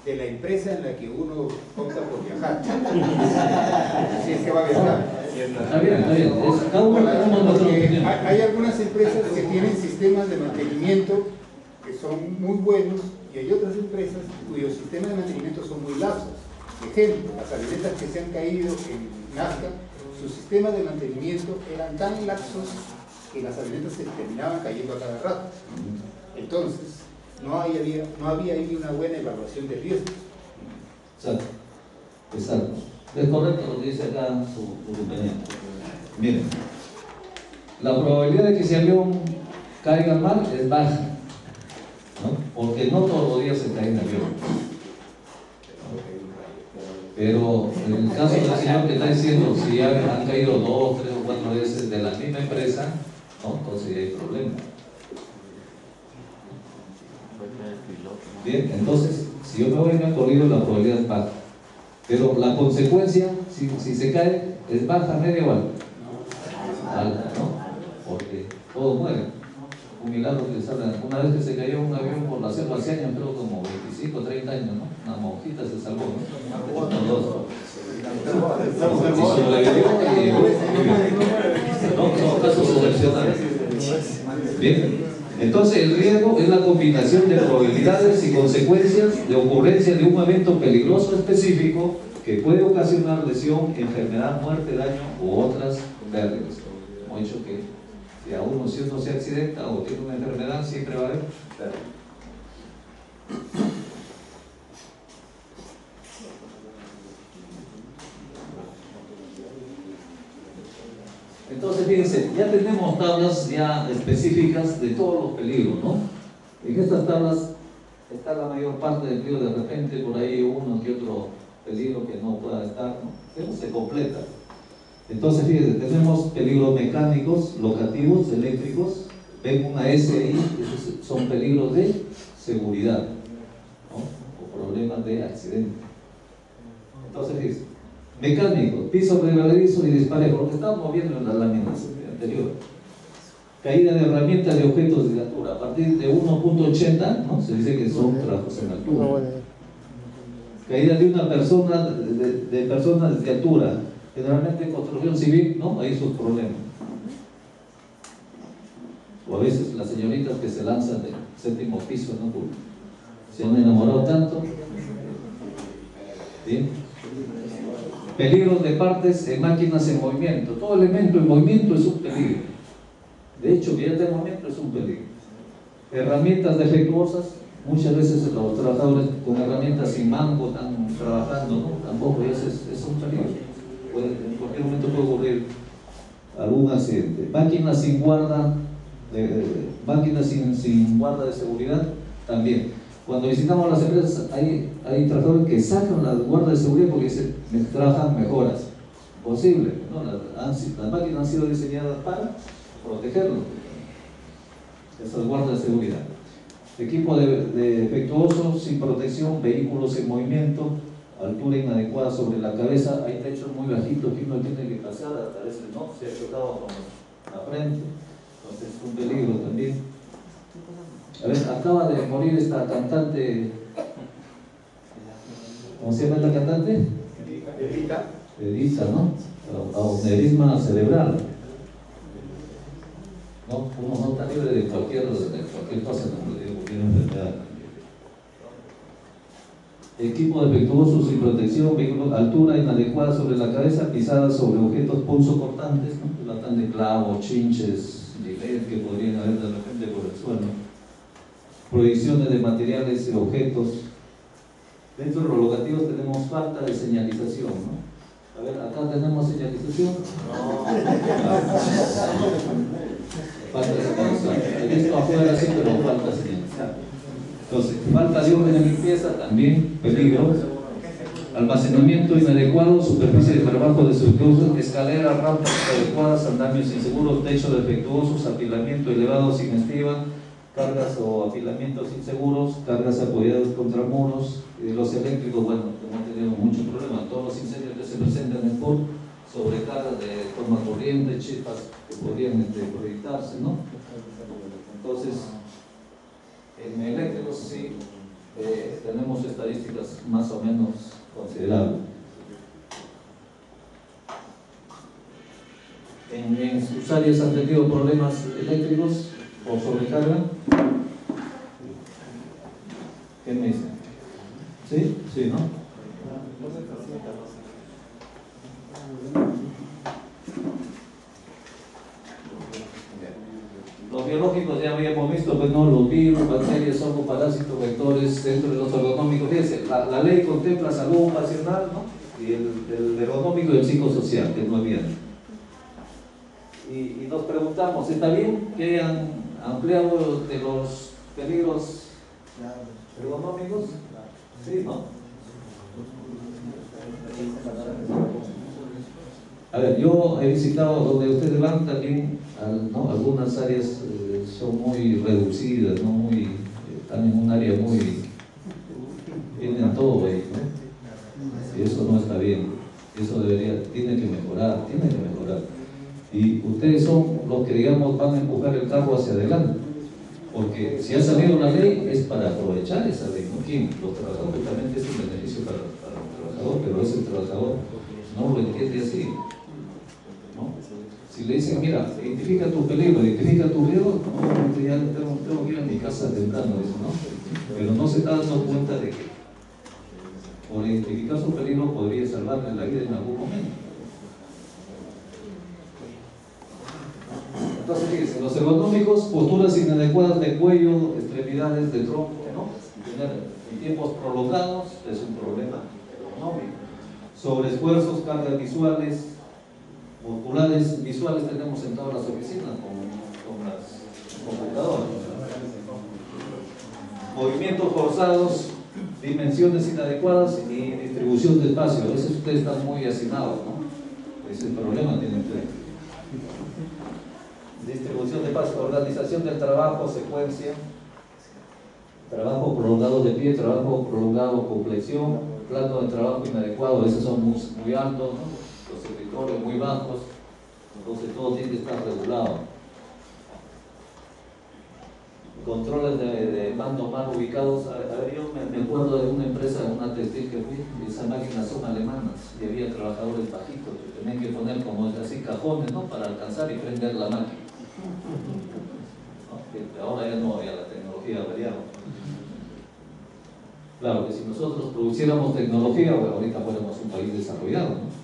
de la empresa en la que uno opta por viajar. Si es que va a viajar. Está bien, está bien. Cada uno tiene nuestra opinión. Hay algunas empresas que tienen sistemas de mantenimiento que son muy buenos y hay otras empresas cuyos sistemas de mantenimiento son muy lapsos. Ejemplo, las avionetas que se han caído en Nazca, sus sistemas de mantenimiento eran tan lapsos que las avionetas se terminaban cayendo a cada rato. Entonces, no había ahí una buena evaluación de riesgos. Exacto, exacto. Es correcto lo que dice acá su compañero. Miren, la probabilidad de que ese avión caiga mal es baja, ¿no? Porque no todos los días se cae en avión. Pero en el caso del señor que está diciendo, si ya han caído 2, 3 o 4 veces de la misma empresa, ¿no? Entonces ya hay problema. Bien, entonces, si yo me voy en el corrido, la probabilidad es baja. Pero la consecuencia, si se cae, es baja, media o alta. Alta, ¿no? Porque todos mueren. Un milagro que salga. Una vez que se cayó un avión por la selva hace años, creo como 25, 30 años, ¿no? Una monjita se salvó, ¿no? Y sobrevivió y no, son casos excepcionales. Bien. Entonces el riesgo es la combinación de probabilidades y consecuencias de ocurrencia de un evento peligroso específico que puede ocasionar lesión, enfermedad, muerte, daño u otras pérdidas. Hemos dicho que si uno se accidenta o tiene una enfermedad, siempre va a haber pérdida. Entonces, fíjense, ya tenemos tablas ya específicas de todos los peligros, ¿no? En estas tablas está la mayor parte del peligro, de repente por ahí uno que otro peligro que no pueda estar, ¿no? Pero se completa. Entonces, fíjense, tenemos peligros mecánicos, locativos, eléctricos. Ven una S ahí, esos son peligros de seguridad, ¿no? O problemas de accidente. Entonces, fíjense, mecánicos, piso resbaladizo y disparejo, lo que estábamos viendo en la lámina anterior. Caída de herramientas de objetos de altura, a partir de 1.80, ¿no? Se dice que son trabajos en altura. Caída de una persona, de personas de altura, generalmente en construcción civil, ¿no? Hay sus problemas. O a veces las señoritas que se lanzan del 7º piso, ¿no? Porque se han enamorado tanto. ¿Bien? Peligros de partes en máquinas en movimiento. Todo elemento en movimiento es un peligro. De hecho, que ya está en movimiento es un peligro. Herramientas defectuosas. Muchas veces los trabajadores con herramientas sin mango están trabajando, ¿no? Tampoco es un peligro. En cualquier momento puede ocurrir algún accidente. Máquinas sin guarda, máquinas sin guarda de seguridad, también. Cuando visitamos las empresas hay trabajadores que sacan la guarda de seguridad porque dicen que trabajan mejoras. Posible, ¿no? Las máquinas han sido diseñadas para protegerlo. Esas guardas de seguridad. Equipo defectuoso, sin protección, vehículos en movimiento, altura inadecuada sobre la cabeza, hay techos muy bajitos que uno tiene que pasar, a veces no, se ha chocado con la frente, entonces es un peligro también. A ver, acaba de morir esta cantante, ¿cómo se llama la cantante? Edita, ¿no? Aneurisma cerebral. ¿No? Uno no está libre de cualquier cosa, no le digo, cualquier enfermedad. Equipo defectuoso sin protección, vehículos, altura inadecuada sobre la cabeza, pisadas sobre objetos punzocortantes, ¿no? Latan de clavos, chinches, gilet que podrían haber de repente por el suelo. Proyecciones de materiales y objetos. Dentro de los locativos tenemos falta de señalización, ¿no? A ver, acá tenemos señalización. No. Falta de señalización. Esto afuera sí, pero falta señalización. Entonces, falta de orden de limpieza, también peligro. Almacenamiento inadecuado, superficie de trabajo defectuosa, escaleras, rampas inadecuadas, andamios inseguros, techos defectuosos, apilamiento elevado sin estiva, cargas o apilamientos inseguros, cargas apoyadas contra muros. Los eléctricos, bueno, hemos tenido muchos problemas. Todos los incendios que se presentan es por sobrecargas de toma corriente, chispas que podrían proyectarse, ¿no? Entonces, en eléctricos sí tenemos estadísticas más o menos considerables. En sus áreas han tenido problemas eléctricos o sobrecarga. ¿Qué me dicen? ¿Sí? Sí, ¿no? Los biológicos ya habíamos visto, pues no, los virus, bacterias, hongos, parásitos, vectores, dentro de los ergonómicos. Fíjense, la ley contempla salud ocupacional, ¿no? Y el ergonómico y el psicosocial, que no había. Y nos preguntamos, ¿está bien que hayan ampliado de los peligros ergonómicos? Sí, ¿no? A ver, yo he visitado donde ustedes van también, ¿no? Algunas áreas son muy reducidas, ¿no? Están en un área muy... tienen todo ahí, ¿no? Y eso no está bien, eso tiene que mejorar, Y ustedes son los que, digamos, van a empujar el carro hacia adelante. Porque si ha salido una ley es para aprovechar esa ley, ¿no? ¿Quién? Los trabajadores. Obviamente es un beneficio para el trabajador, pero ese trabajador no lo entiende así, ¿no? Si le dicen, mira, identifica tu peligro, identifica tu riesgo, no, ya tengo que ir a mi casa temprano, ¿no? Pero no se está dando cuenta de que por identificar su peligro podría salvarle la vida en algún momento. Entonces, fíjense, los ergonómicos, posturas inadecuadas de cuello, extremidades de tronco, ¿no? Tener en tiempos prolongados es un problema ergonómico. Sobreesfuerzos, cargas visuales, musculares, visuales tenemos en todas las oficinas con las computadoras. Movimientos forzados, Dimensiones inadecuadas y distribución de espacio. A veces ustedes están muy hacinados, ¿no? Ese problema tienen ustedes. Distribución de espacio, organización del trabajo, secuencia, trabajo prolongado de pie, trabajo prolongado con flexión, plato de trabajo inadecuado, a veces son muy altos, ¿no? Los escritorios muy bajos, entonces todo tiene que estar regulado. Controles de mando mal ubicados. A ver, yo me acuerdo de una empresa, una textil que fui, y esas máquinas son alemanas y había trabajadores bajitos que tenían que poner como así cajones, ¿no? Para alcanzar y prender la máquina, ¿no? Que ahora ya no, ya la tecnología ha variado. Claro que si nosotros produciéramos tecnología, bueno, ahorita fuéramos un país desarrollado, ¿no?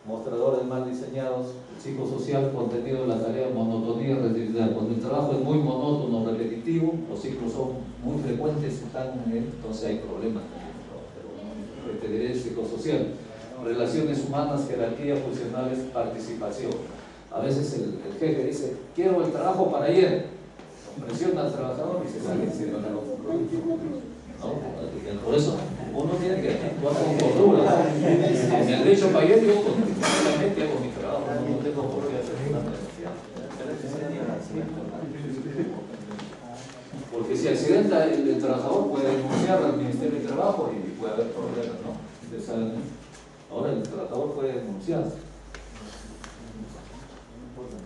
Mostradores mal diseñados, psicosocial, contenido de la tarea, monotonía, repetitividad. Cuando el trabajo es muy monótono, repetitivo, los ciclos son muy frecuentes, entonces hay problemas también, ¿no? Pero te diré psicosocial. Relaciones humanas, jerarquía, funcionales, participación. A veces el jefe dice, quiero el trabajo para ayer. Presiona al trabajador y se sale encima de la otra. ¿No? Por eso uno tiene que actuar con cordura. Me han dicho para ayer, yo continuamente hago mi trabajo, no tengo por qué hacer una necesidad. Porque si accidenta el trabajador puede denunciar al Ministerio de Trabajo y puede haber problemas, ¿no? Ustedes saben, ahora el trabajador puede denunciar.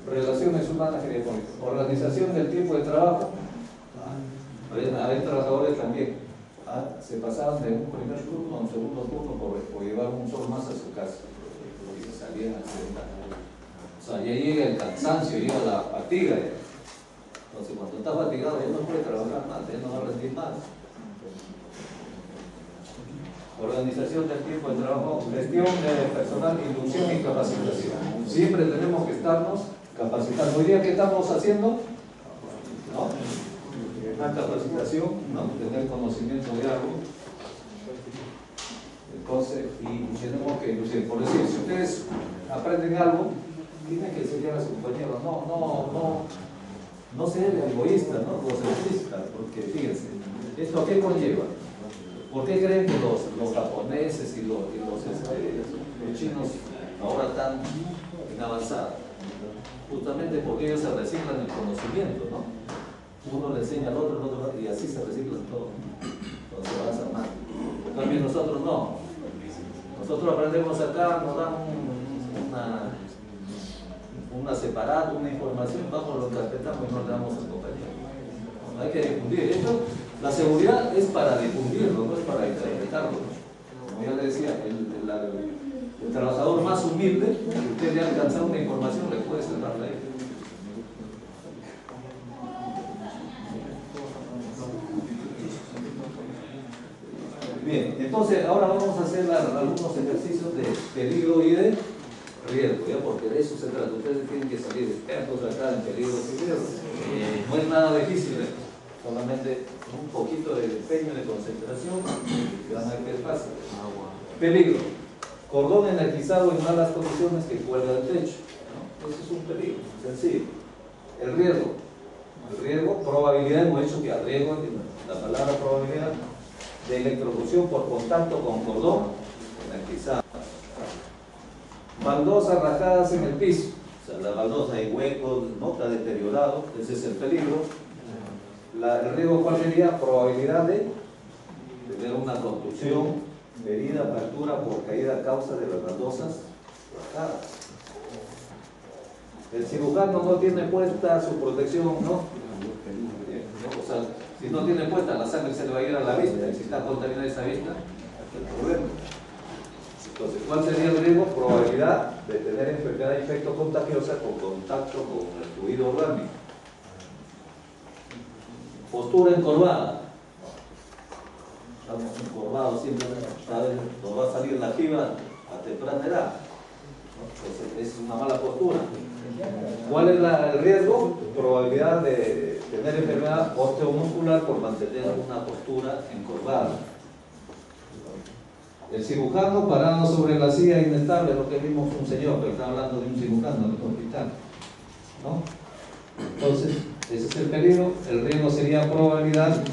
Relaciones humanas, organización del tiempo de trabajo. Hay trabajadores también. Se pasaban de un primer turno a un segundo turno por llevar un sol más a su casa y se salían a accidentar. O sea, ya llega el cansancio, llega la fatiga. Entonces, cuando está fatigado, ya no puede trabajar más, ya no va a rendir más. Organización del tiempo de trabajo, gestión de personal, inducción y capacitación. Siempre tenemos que estarnos capacitando. Hoy día, ¿qué estamos haciendo? ¿No? Una capacitación, ¿no? Tener conocimiento de algo. Entonces, y tenemos que inducir. Por decir, si ustedes aprenden algo, tienen que enseñar a sus compañeros. No ser egoísta, ¿no? Egocentrista, porque fíjense, ¿esto a qué conlleva? ¿Por qué creen que los japoneses y los chinos ahora están en avanzada? Justamente porque ellos se reciclan el conocimiento, ¿no? Uno le enseña al otro, el otro, y así se reciclan todo. Entonces avanza más. También nosotros no. Nosotros aprendemos acá, nos dan una separada, una información, vamos, lo interpretamos y no le damos al compañero. No hay que difundir. Esto, la seguridad es para difundirlo, no es para interpretarlo. Como ya le decía, el trabajador más humilde, que usted le ha alcanzado una información, le puede cerrar la idea. Bien, entonces ahora vamos a hacer algunos ejercicios de peligro y de riesgo, ¿ya? Porque de eso se trata. Ustedes tienen que salir expertos acá en peligros y riesgos. No es nada difícil, solamente un poquito de empeño, de concentración, y van a ver qué es fácil. Peligro: cordón energizado en malas condiciones que cuelga del techo, ¿no? Eso es un peligro, sencillo. El riesgo, probabilidad, hemos dicho que al riesgo, la palabra probabilidad, de electrocución por contacto con cordón energizado. Baldosas rajadas en el piso, o sea, la baldosa hay huecos, no está deteriorado, ese es el peligro. El riesgo, ¿cuál sería? Probabilidad de tener una construcción, herida, fractura por caída a causa de las baldosas rajadas. El cirujano no tiene puesta su protección, ¿no? O sea, si no tiene puesta, la sangre se le va a ir a la vista, y si está contaminada esa vista, es el problema. Entonces, ¿cuál sería el riesgo? Probabilidad de tener enfermedad infecto-contagiosa con contacto con el fluido orgánico. Postura encorvada. Estamos encorvados siempre, ¿sabes? Nos va a salir la jiba a temprana edad. Entonces, es una mala postura. ¿Cuál es el riesgo? Probabilidad de tener enfermedad osteomuscular por mantener una postura encorvada. El cirujano parado sobre la silla inestable, lo que vimos un señor, pero está hablando de un cirujano en el hospital, ¿no? Entonces, ese es el peligro. El riesgo sería probabilidad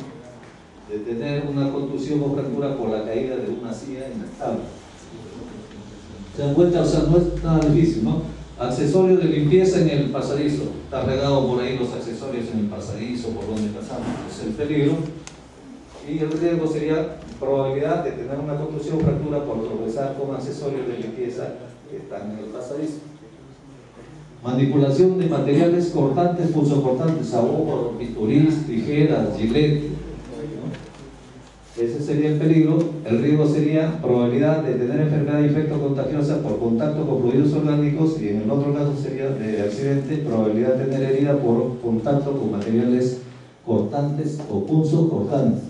de tener una contusión o fractura por la caída de una silla inestable. ¿Se dan cuenta? O sea, no es nada difícil, ¿no? Accesorios de limpieza en el pasadizo. Está regado por ahí los accesorios en el pasadizo, por donde pasamos. Es el peligro. Y el riesgo sería probabilidad de tener una contusión o fractura por tropezar con accesorios de limpieza que están en el pasadizo. Manipulación de materiales cortantes, punzocortantes, sabor, bisturís, tijeras, gilet, ¿no? Ese sería el peligro. El riesgo sería probabilidad de tener enfermedad infecto contagiosa por contacto con fluidos orgánicos, y en el otro caso sería de accidente, probabilidad de tener herida por contacto con materiales cortantes o punzocortantes.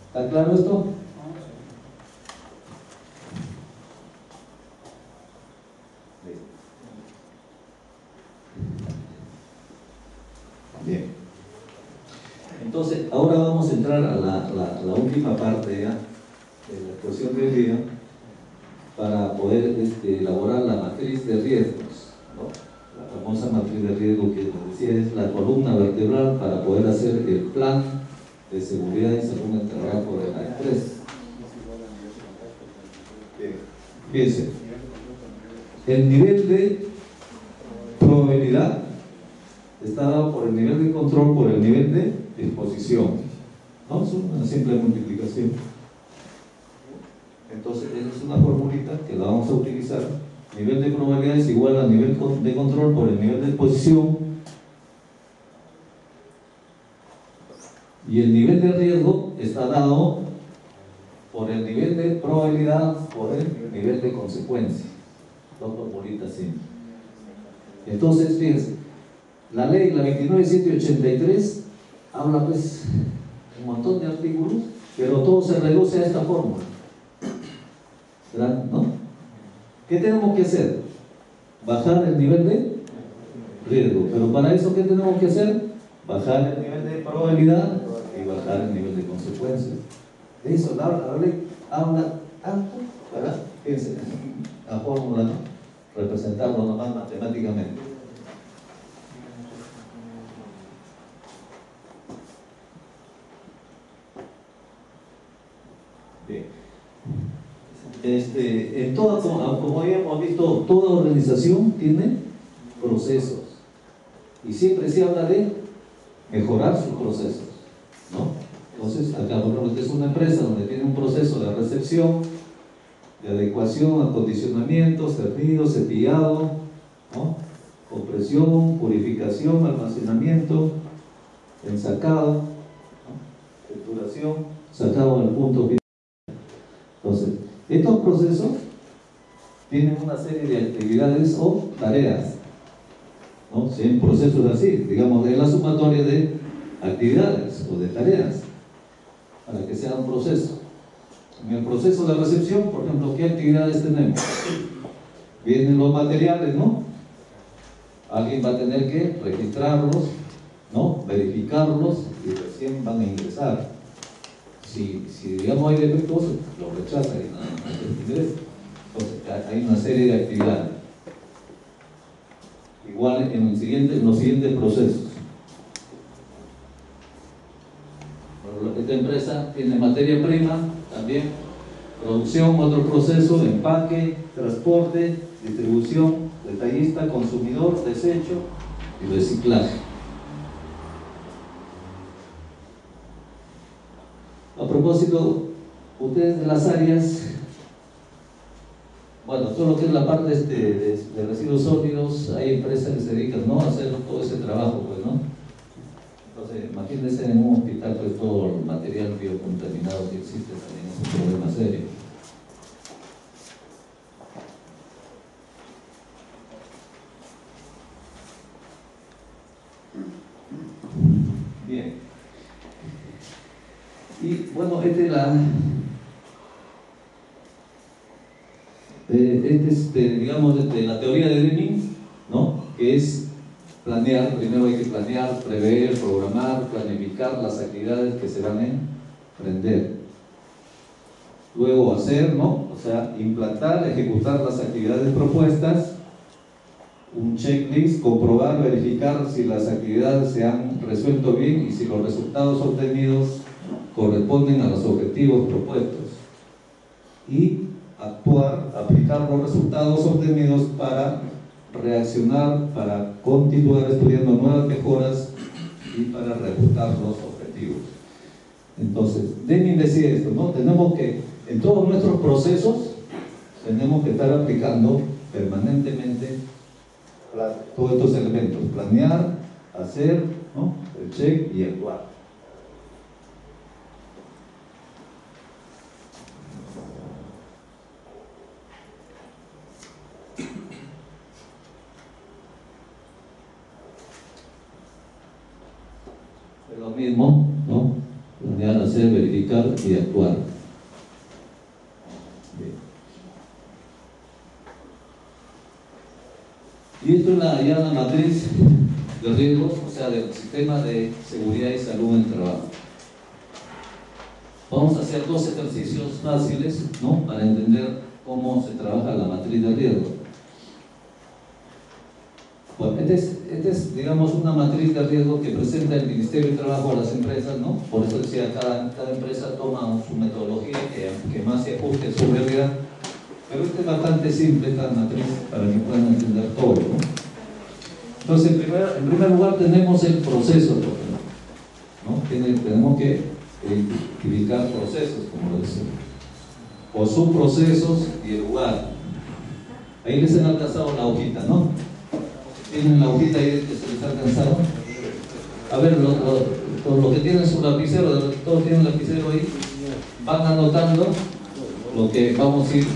¿Está claro esto? Bien. Entonces, ahora vamos a entrar a la última parte ya de la exposición del día para poder elaborar la matriz de riesgos, ¿no? La famosa matriz de riesgo que les decía es la columna vertebral para poder hacer el plan de seguridad y salud en el trabajo de la empresa. Fíjense, el nivel de probabilidad está dado por el nivel de control, por el nivel de exposición, ¿no? Es una simple multiplicación. Entonces, esa es una formulita que la vamos a utilizar. Nivel de probabilidad es igual a nivel de control por el nivel de exposición, y el nivel de riesgo está dado por el nivel de probabilidad por el nivel de consecuencia. Dos formulitas simples. Entonces, fíjense, la ley, la 29783, habla pues un montón de artículos, pero todo se reduce a esta fórmula, ¿verdad? ¿No? ¿Qué tenemos que hacer? Bajar el nivel de riesgo. Pero para eso, ¿qué tenemos que hacer? Bajar el nivel de probabilidad y bajar el nivel de consecuencia. De eso la ley habla tanto, ¿verdad? Fíjense, la fórmula, ¿no? Representarlo nomás matemáticamente. Bien. En toda, como habíamos visto, toda organización tiene procesos, y siempre se habla de mejorar sus procesos, ¿no? Entonces, acá por ejemplo, es una empresa donde tiene un proceso de recepción, de adecuación, acondicionamiento, servido, cepillado, ¿no? Compresión, purificación, almacenamiento, ensacado, ¿no? Trituración, sacado en el punto final. Entonces, estos procesos tienen una serie de actividades o tareas, ¿no? Son procesos así, digamos, de la sumatoria de actividades o de tareas para que sea un proceso. En el proceso de recepción, por ejemplo, ¿qué actividades tenemos? Vienen los materiales, ¿no? Alguien va a tener que registrarlos, ¿no? Verificarlos, y recién van a ingresar. Si digamos hay defectos, lo rechaza y nada más ingresa. Entonces hay una serie de actividades. Igual en los siguientes procesos. Esta empresa tiene materia prima, también producción, otro proceso, empaque, transporte, distribución, detallista, consumidor, desecho y reciclaje. A propósito, ustedes de las áreas, bueno, todo lo que es la parte de residuos sólidos, hay empresas que se dedican, ¿no?, a hacer todo ese trabajo, pues, ¿no? Entonces, imagínense en un hospital, pues todo el material biocontaminado que existe también es un problema serio. Bien. Y bueno, digamos, la teoría de Deming, ¿no?, que es planear. Primero hay que planear, prever, programar, planificar las actividades que se van a emprender. Luego hacer, ¿no?, o sea, implantar, ejecutar las actividades propuestas. un checklist, comprobar, verificar si las actividades se han resuelto bien y si los resultados obtenidos corresponden a los objetivos propuestos, y actuar, aplicar los resultados obtenidos para reaccionar, para continuar estudiando nuevas mejoras y para reajustar los objetivos. Entonces, Deming decía esto, ¿no? Tenemos que, en todos nuestros procesos, tenemos que estar aplicando permanentemente todos estos elementos: planear, hacer, ¿no?, el check y actuar. Es lo mismo, ¿no? Planear, hacer, verificar y actuar. Y esto es ya la matriz de riesgos, o sea, del sistema de seguridad y salud en el trabajo. Vamos a hacer dos ejercicios fáciles, ¿no?, para entender cómo se trabaja la matriz de riesgos. Bueno, esta es, digamos, una matriz de riesgo que presenta el Ministerio de Trabajo a las empresas, ¿no? Por eso decía, cada empresa toma su metodología que más se ajuste a su realidad. Pero esta es bastante simple, esta matriz, para que puedan entender todo, ¿no? Entonces, en primer lugar, tenemos el proceso, ¿no? Tenemos que identificar procesos, como lo decimos, o subprocesos y el lugar. Ahí les han alcanzado la hojita, ¿no? ¿Tienen la hojita ahí que se les ha alcanzado? A ver, los que tienen su lapicero, todos tienen lapicero ahí, van anotando lo que vamos a ir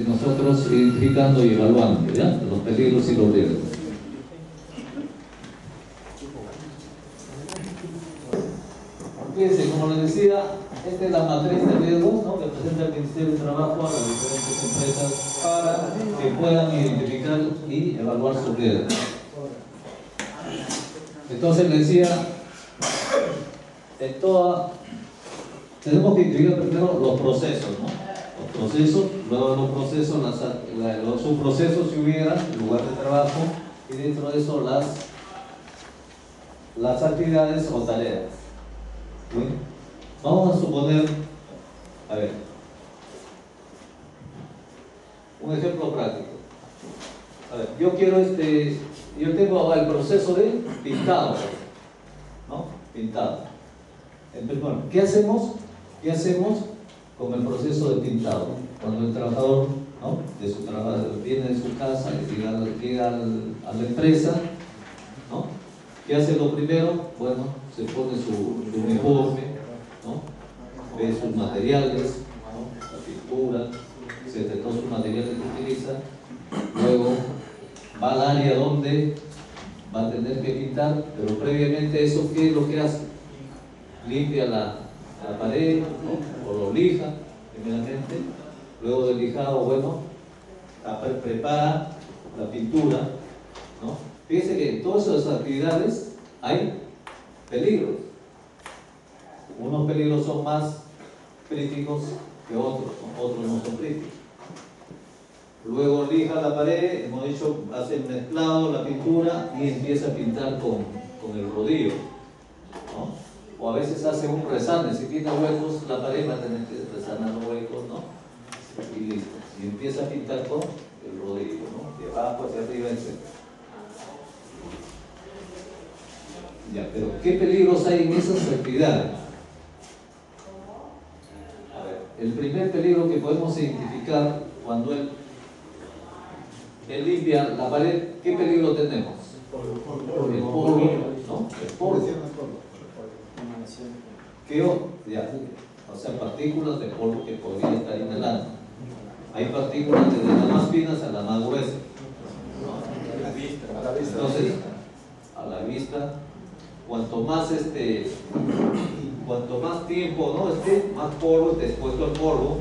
nosotros identificando y evaluando, ¿ya?, los peligros y los riesgos. Fíjense, como les decía, esta es la matriz de riesgos, ¿no?, que presenta el Ministerio de Trabajo a las diferentes empresas para que puedan identificar y evaluar sus riesgos. Entonces les decía, tenemos que identificar primero los procesos, ¿no? Los procesos, luego de los procesos, los subprocesos si hubiera, el lugar de trabajo, y dentro de eso las actividades o tareas. ¿Sí? Vamos a suponer, a ver, un ejemplo práctico. A ver, yo tengo el proceso de pintado, ¿no? Pintado. Entonces, bueno, ¿qué hacemos con el proceso de pintado? Cuando el trabajador, ¿no?, de su trabajo viene de su casa y llega a la empresa, ¿no?, ¿qué hace lo primero? Bueno, se pone su uniforme, ¿no?, ve sus materiales, ¿no?, la pintura, etcétera, todos sus materiales que utiliza. Luego va al área donde va a tener que pintar, pero previamente eso, ¿qué es lo que hace? Limpia la pared, ¿no?, o lo lija primeramente. Luego del lijado, bueno, prepara la pintura, ¿no? Fíjense que en todas esas actividades hay peligros. Unos peligros son más críticos que otros no son críticos. Luego lija la pared, hemos dicho, hace el mezclado, la pintura, y empieza a pintar con el rodillo, ¿no? O a veces hace un resane, si tiene huecos la pared va a tener que resanar los huecos, ¿no? Y listo. Y empieza a pintar con el rodillo, ¿no?, de abajo hacia arriba, etc. Ya, pero ¿qué peligros hay en esas actividades? A ver, el primer peligro que podemos identificar cuando él limpia la pared, ¿qué peligro tenemos? El polvo, ¿no? El polvo. O sea, partículas de polvo que podría estar inhalando. Hay partículas desde las más finas a las más gruesas, ¿no? Entonces, a la vista, cuanto más tiempo, ¿no?, más polvo esté expuesto al polvo.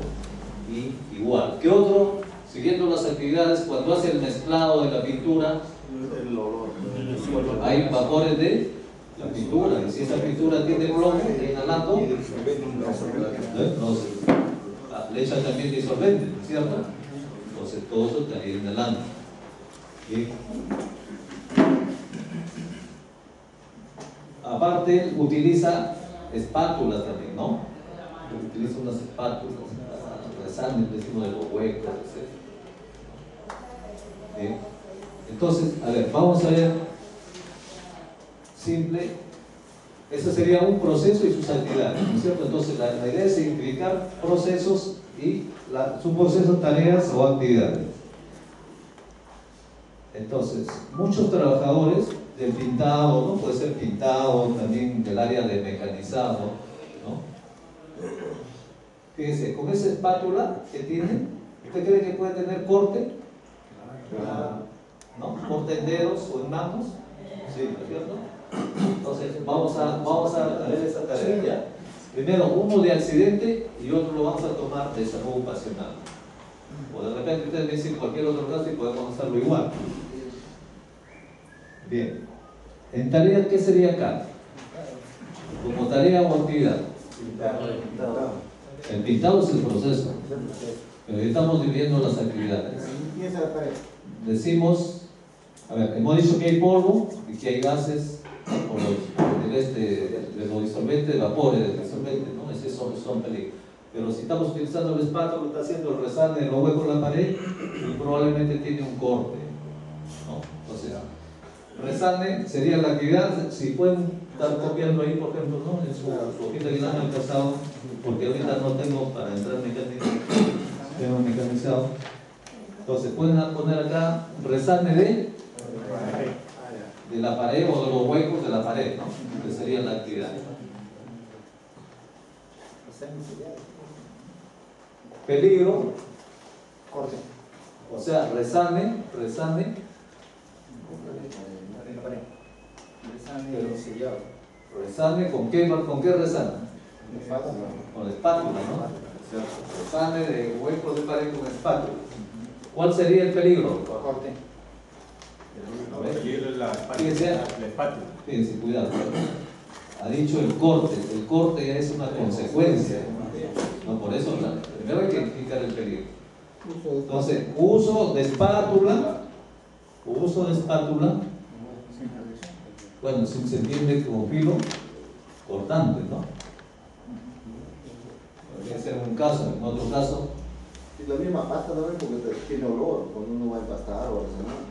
Y igual, ¿qué otro? Siguiendo las actividades, cuando hace el mezclado de la pintura, hay vapores de la pintura, y si esa pintura tiene plomo, inhalando, le echa también disolvente, ¿cierto? Entonces todo eso estaría inhalando. Bien. Aparte, utiliza espátulas también, ¿no? Utiliza unas espátulas para resarme encima de los huecos, etc. Bien. Entonces, a ver, vamos a ver simple. Ese sería un proceso y sus actividades, ¿no es cierto? Entonces, la idea es identificar procesos y sus procesos, tareas o actividades. Entonces, muchos trabajadores del pintado, ¿no? Puede ser pintado, también del área de mecanizado, ¿no? Fíjense, con esa espátula que tiene, ¿usted cree que puede tener corte? ¿No? ¿Corte en dedos o en manos? Sí, ¿no es cierto? Entonces, vamos a ver esa tarea, ¿ya? Primero, uno de accidente y otro lo vamos a tomar de salud ocupacional. O de repente ustedes me dicen cualquier otro caso y podemos hacerlo igual. Bien. En tarea, ¿qué sería acá? Como tarea o actividad. El pintado es el proceso. Pero estamos dividiendo las actividades. Decimos, a ver, hemos dicho que hay polvo y que hay gases por los disolventes, vapores del disolvente, ¿no? Esos son peligros. Pero si estamos utilizando el espátula, está haciendo el resane de los huecos en la pared y probablemente tiene un corte, ¿no? Entonces, resane sería la actividad. Si pueden estar copiando ahí, por ejemplo, ¿no? En su hojita que han pasado, porque ahorita no tengo para entrar tengo mecanizado. Entonces pueden poner acá resane de la pared o de los huecos de la pared, ¿no? Que sería la actividad. Peligro, Corte. o sea, resane. Resane, ¿con qué resane? Con la espátula, ¿no? O sea, resane de huecos de pared con espátula. ¿Cuál sería el peligro? Corte. El peligro es la Fíjense, espátula. Fíjense, cuidado. Ha dicho el corte. El corte ya es una consecuencia. No, por eso primero hay que identificar el peligro. Entonces, uso de espátula. Bueno, se entiende como filo cortante, ¿no? Podría ser un caso, en otro caso. Y la misma pasta también porque tiene olor cuando uno va a empastar o algo.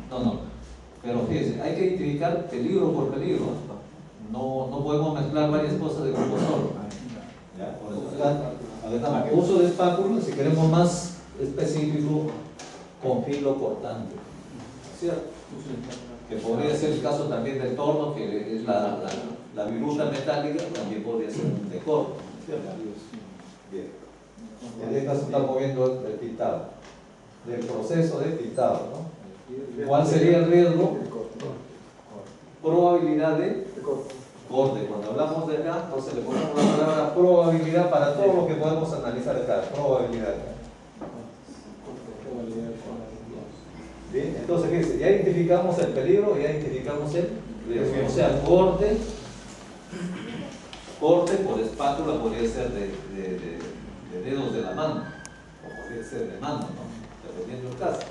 No. Pero fíjense, hay que identificar peligro por peligro. No podemos mezclar varias cosas de grupo solo. ¿Ya? Por eso acá, uso de espátula, si queremos más específico, con filo cortante. ¿Cierto? Que podría ser el caso también del torno, que es la viruta metálica, también podría ser un de corte. ¿Cierto? Bien. En este caso estamos moviendo el pintado, del proceso de pintado, ¿no? ¿Cuál sería el riesgo? Probabilidad de corte. Cuando hablamos de acá, entonces le ponemos la palabra probabilidad para todo lo que podemos analizar acá. Probabilidad. Bien, entonces fíjense, ya identificamos el peligro, ya identificamos el riesgo. O sea, corte por espátula podría ser de dedos de la mano, o podría ser de mano, ¿no? Dependiendo del caso.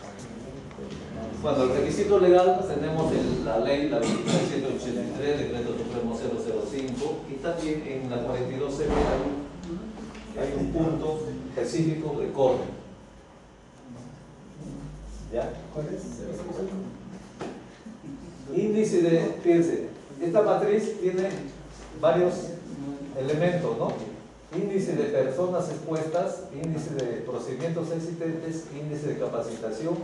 Bueno, el requisito legal tenemos la ley, la 2783, decreto supremo 005, y también en la 42C hay un punto específico de corte. ¿Ya? ¿Cuál es? Índice de, fíjense, esta matriz tiene varios elementos, ¿no? Índice de personas expuestas, índice de procedimientos existentes, índice de capacitación,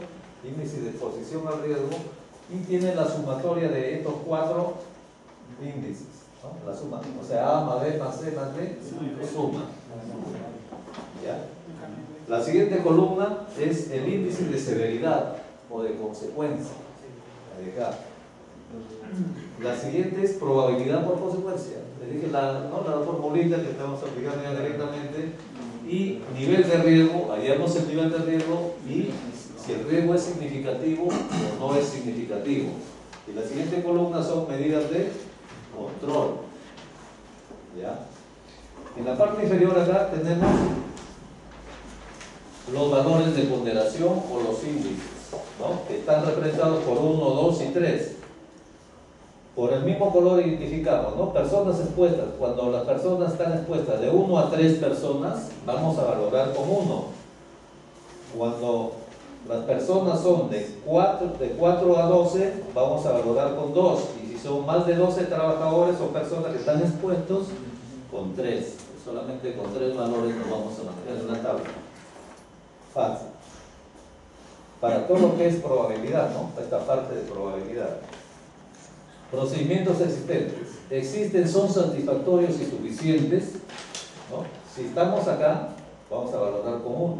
índice de exposición al riesgo, y tiene la sumatoria de estos 4 índices, ¿no? La suma, o sea, A más B más C más D, suma. ¿Ya? La siguiente columna es el índice de severidad o de consecuencia. La siguiente es probabilidad por consecuencia. Les dije la formulita que estamos aplicando ya directamente. Y nivel de riesgo, hallamos el nivel de riesgo y si el riesgo es significativo o no es significativo. Y la siguiente columna son medidas de control. ¿Ya? En la parte inferior acá tenemos los valores de ponderación o los índices. ¿no? Que están representados por 1, 2 y 3. Por el mismo color identificamos, ¿no? Personas expuestas. Cuando las personas están expuestas de 1 a 3 personas, vamos a valorar con 1. Cuando las personas son de 4 a 12, vamos a valorar con 2. Y si son más de 12 trabajadores o personas que están expuestos, con 3. Solamente con 3 valores nos vamos a manejar en la tabla. Fácil. Para todo lo que es probabilidad, ¿no? Esta parte de probabilidad. Procedimientos existentes. Existen, son satisfactorios y suficientes, ¿no? Si estamos acá, vamos a valorar con 1.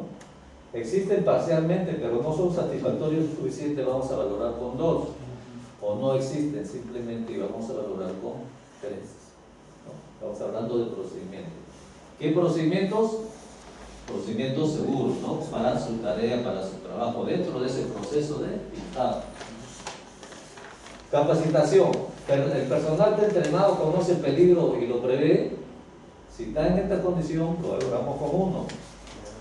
Existen parcialmente, pero no son satisfactorios y suficientes, vamos a valorar con 2. O no existen simplemente y vamos a valorar con 3. ¿No? Estamos hablando de procedimientos. ¿Qué procedimientos? Procedimientos seguros, ¿no? Para su tarea, para su trabajo, dentro de ese proceso de pintado. Capacitación. El personal está entrenado, conoce el peligro y lo prevé. Si está en esta condición, lo valoramos con 1.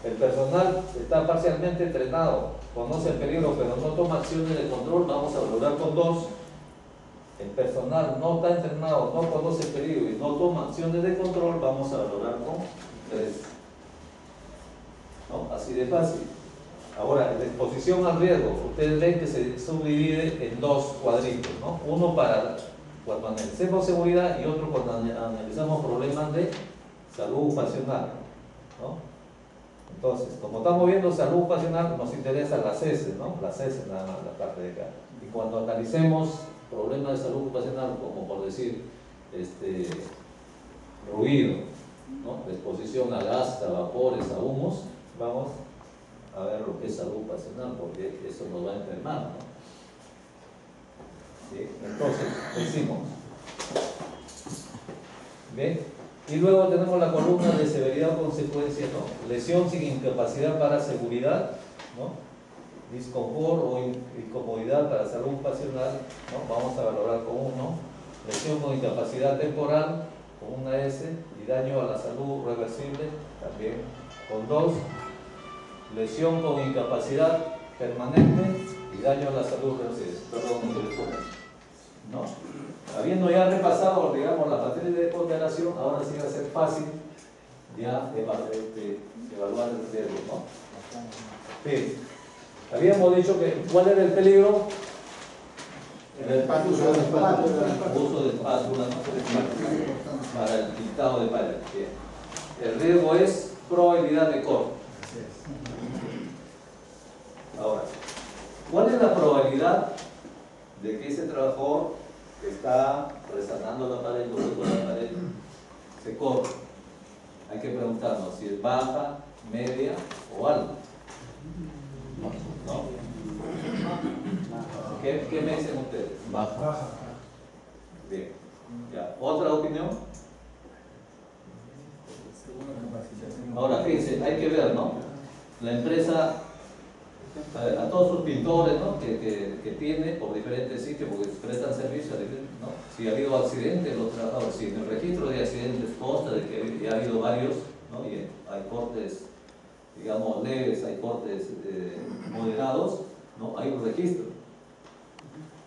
El personal está parcialmente entrenado, conoce el peligro, pero no toma acciones de control, vamos a valorar con 2. El personal no está entrenado, no conoce el peligro y no toma acciones de control, vamos a valorar con 3. ¿No? Así de fácil. Ahora, la exposición al riesgo, ustedes ven que se subdivide en 2 cuadritos, ¿no? Uno para cuando analicemos seguridad y otro cuando analizamos problemas de salud ocupacional, ¿no? Entonces, como estamos viendo salud ocupacional, nos interesan las heces, ¿no? Las heces nada más, la parte de acá. Y cuando analicemos problemas de salud ocupacional, como por decir, ruido, ¿no? Exposición a gas, a vapores, a humos, vamos a ver lo que es salud ocupacional, porque eso nos va a enfermar, ¿no? ¿Sí? Entonces, decimos, ¿bien? Y luego tenemos la columna de severidad o consecuencia, ¿no? Lesión sin incapacidad para seguridad, ¿no? Disconfort o incomodidad para salud ocupacional, ¿no? Vamos a valorar con 1. Lesión con incapacidad temporal, con una S, y daño a la salud reversible, también con 2. Lesión con incapacidad permanente y daño a la salud reversible. Perdón, ¿no? Habiendo ya repasado, digamos, la materia de ponderación, ahora sí va a ser fácil ya evaluar el riesgo, ¿no? Sí. Habíamos dicho que, ¿cuál era el peligro? El uso de espátula, para el pintado de pared. El riesgo es probabilidad de corte. Ahora, ¿cuál es la probabilidad de que ese trabajador que está resanando la pared, la pared se corte? Hay que preguntarnos si es baja, media o alta. ¿No? ¿Qué me dicen ustedes? Baja. Bien. Ya. ¿Otra opinión? Ahora, fíjense, hay que ver, ¿no? La empresa, a todos sus pintores, ¿no? que tiene por diferentes sitios, porque prestan servicio, ¿no? Si ha habido accidentes, los trabajadores, si en el registro de accidentes consta de que ya ha habido varios, ¿no? Y hay cortes, digamos, leves, hay cortes moderados, ¿no? Hay un registro.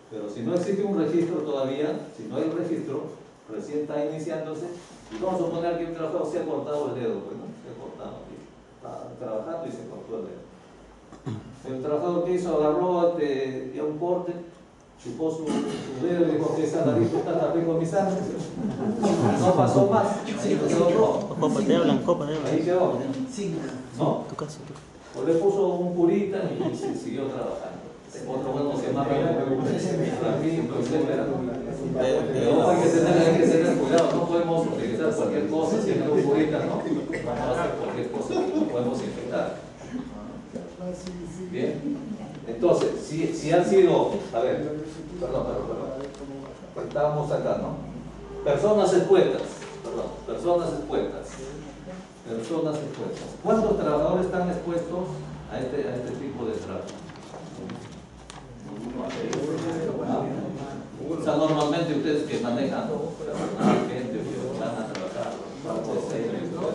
Pero si no existe un registro todavía, si no hay un registro, recién está iniciándose, y vamos a suponer que un trabajador se ha cortado el dedo, pues, ¿no? Se ha cortado, está trabajando y se cortó el dedo. El trabajador que hizo, agarró ya un corte, chupó su dedo y dijo que esa nariz está tan rico en mi sangre. No pasó más. Ahí quedó. ¿No? O le puso un curita y siguió trabajando. Otro bueno se llama Ramiro, etcétera. Pero hay que tener cuidado, no podemos utilizar cualquier cosa, si es un curita, ¿no? Vamos a hacer cualquier cosa, no podemos infectar. Bien. Entonces, si han sido, a ver, perdón. Estábamos acá, ¿no? Personas expuestas. ¿Cuántos trabajadores están expuestos a este tipo de trabajo? O sea, normalmente ustedes que manejan gente que van a trabajar,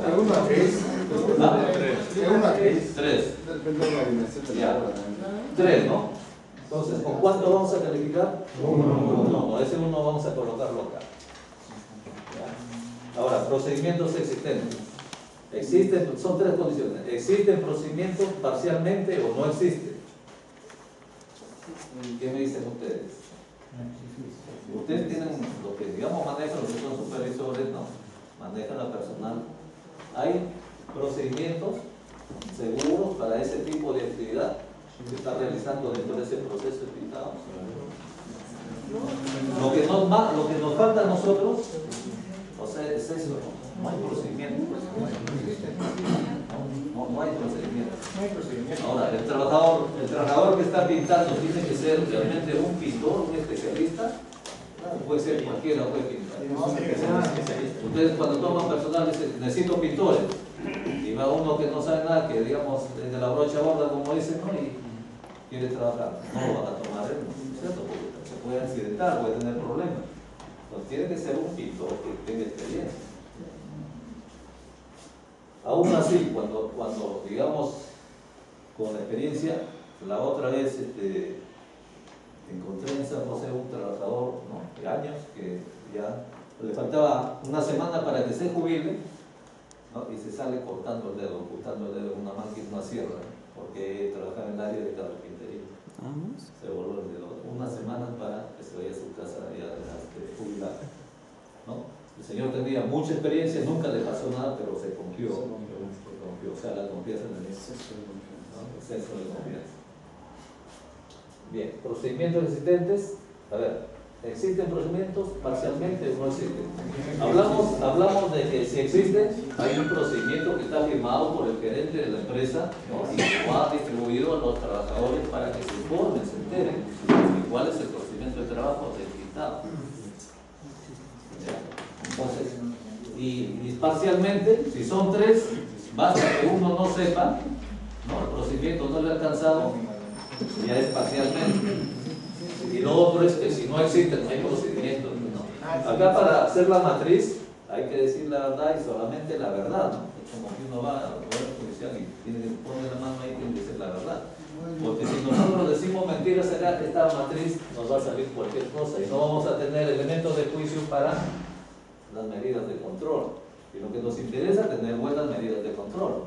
de 1 a 3. De 1 a 3. 3. Depende de la dimensión de la obra. 3, ¿no? Entonces, ¿con cuánto vamos a calificar? 1. Ese 1 vamos a colocarlo acá. ¿Ya? Ahora, procedimientos existentes. Existen, son 3 condiciones. ¿Existen procedimientos parcialmente o no existen? ¿Qué me dicen ustedes? Ustedes tienen lo que digamos manejan, los que son supervisores, no, manejan la personal. Hay procedimientos seguros para ese tipo de actividad que está realizando dentro de ese proceso explicado. Lo que nos falta a nosotros, o sea, es eso, no hay procedimiento. No hay procedimiento. Ahora, el trabajador que está pintando tiene que ser realmente un pintor, un especialista. Puede ser cualquiera, puede pintar. Ustedes cuando toman personal dicen, necesito pintores. Y va uno que no sabe nada, que digamos, desde la brocha gorda, como dicen, ¿no? Y quiere trabajar. No lo van a tomar él, ¿cierto? Porque se puede accidentar, puede tener problemas. Entonces tiene que ser un pintor que tenga experiencia. Aún así, cuando digamos, con la experiencia, la otra vez encontré en San José un trabajador, ¿no?, de años, que ya le faltaba una semana para que se jubile, ¿no?, y se sale cortando el dedo con una máquina, una sierra, porque trabajaba en el área de carpintería. Se voló el dedo. Una semana para que se vaya a su casa ya de jubilar, ¿no? El señor tenía mucha experiencia, nunca le pasó nada, pero se confió, o sea, la confianza en el exceso de confianza. Bien, procedimientos existentes. A ver, ¿existen procedimientos parcialmente o no existen? Hablamos de que si existe, hay un procedimiento que está firmado por el gerente de la empresa, ¿no?, y que lo ha distribuido a los trabajadores para que se informen, se enteren de cuál es el procedimiento de trabajo del pintado. Entonces, y parcialmente, si son 3, basta que uno no sepa, ¿no?, el procedimiento no le ha alcanzado, ya es parcialmente. Y lo otro es que si no existe, no hay procedimiento, ¿no? Acá para hacer la matriz hay que decir la verdad y solamente la verdad, ¿no? Es como que uno va al poder judicial y tiene que poner la mano ahí y tiene que decir la verdad. Porque si nosotros decimos mentiras acá, esta matriz nos va a salir cualquier cosa y no vamos a tener elementos de juicio para las medidas de control. Y lo que nos interesa es tener buenas medidas de control.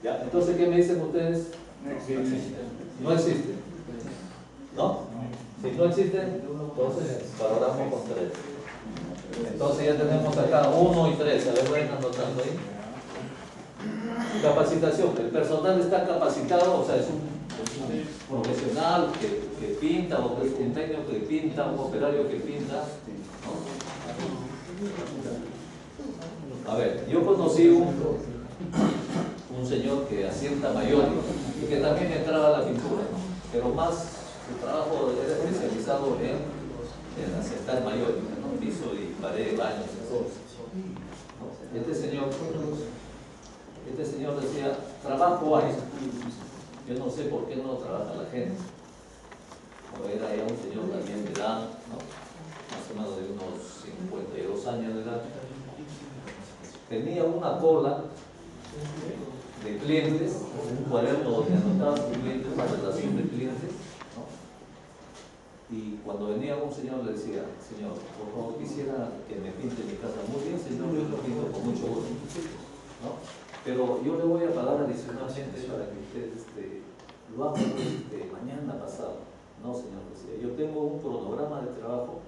¿Ya? Entonces, ¿qué me dicen ustedes? No existen. ¿No? Si no existen, entonces valoramos con 3. Entonces ya tenemos acá 1 y 3. A ver, vayan anotando ahí. Capacitación. El personal está capacitado, o sea, es un profesional que pinta, o es un técnico que pinta, un operario que pinta, ¿no? A ver, yo conocí un señor que asienta mayores y que también entraba a la pintura, ¿no?, pero más su trabajo era especializado en asentar mayores, ¿no?, piso y pared, baños, ¿no? Este señor decía, trabajo hay, yo no sé por qué no trabaja la gente. O era ya un señor también de edad, ¿no?, más o menos de unos 52 años de edad. Tenía una cola de clientes, un cuaderno donde anotaba sus clientes, una relación de clientes, ¿no? Y cuando venía un señor le decía, señor, por favor quisiera que me pinte mi casa. Muy bien, señor, yo lo pinto con mucho gusto, ¿no? Pero yo le voy a pagar adicionalmente para que usted lo haga mañana pasado. No, señor, decía, yo tengo un cronograma de trabajo,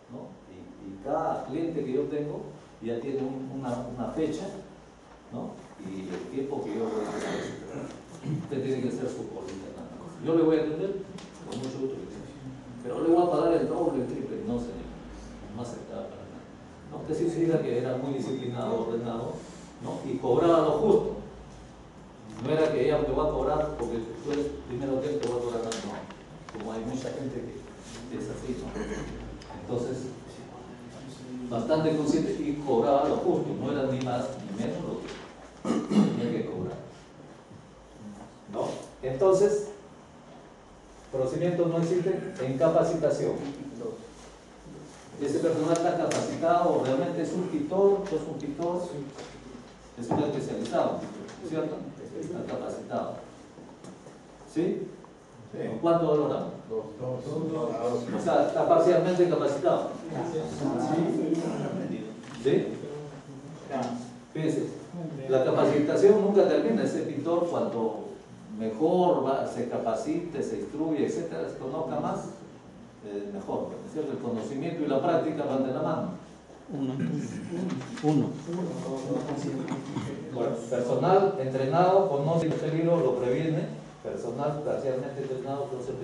¿no?, y cada cliente que yo tengo ya tiene una fecha, ¿no?, y el tiempo que yo voy a hacer. Usted tiene que hacer su política. Yo le voy a atender con mucho gusto, pero le voy a pagar el doble, el triple. No, señor, no aceptaba para nada. No, usted sí se diga que era muy disciplinado, ordenado, ¿no?, y cobraba lo justo. No era que ella te va a cobrar porque tú eres primero que él, te va a cobrar más. No, como hay mucha gente que es así, ¿no? Entonces, bastante consciente y cobraba lo justo, no era ni más ni menos lo que tenía que cobrar, ¿no? Entonces, procedimientos no existen en capacitación. Ese personal está capacitado, realmente es un pintor, es un especializado, ¿cierto? Está capacitado. ¿Sí? ¿Cuánto valoramos? 2. O sea, está parcialmente capacitado. ¿Sí? Fíjense, la capacitación nunca termina. Ese pintor, cuanto mejor se capacite, se instruye, etcétera, se conozca más, mejor. ¿Es cierto? El conocimiento y la práctica van de la mano. Uno. Bueno, personal entrenado, conoce el peligro, lo previene. Personal parcialmente entrenado, entonces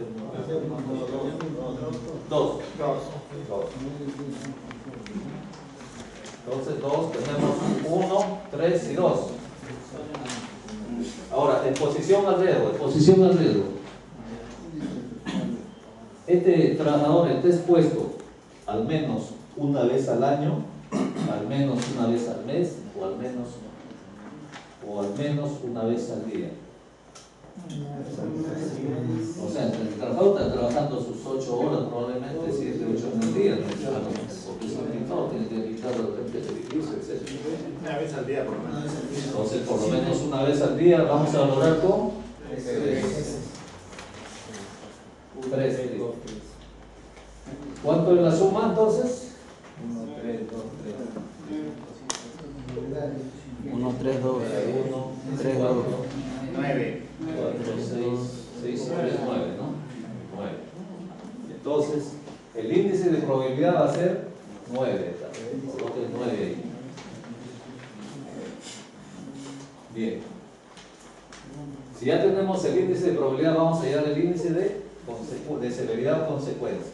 2. Entonces 2, tenemos 1, 3 y 2. Ahora, exposición al riesgo. Este trabajador está expuesto al menos una vez al año, al menos una vez al mes, o al menos una vez al día. O sea, el trabajador está trabajando sus 8 horas, probablemente 7, 8 en el día, porque es un pintor, tiene que evitar los edificios, etc. Una vez al día, por lo menos. Entonces, por lo menos una vez al día, vamos a valorar con 3. ¿Cuánto es la suma entonces? 1, 3, 2. 3, 2. 9. 4, 6, 3, 9, ¿no? 9. Entonces, el índice de probabilidad va a ser 9. Coloque 9 ahí. Bien. Si ya tenemos el índice de probabilidad, vamos a hallar el índice de severidad o consecuencia.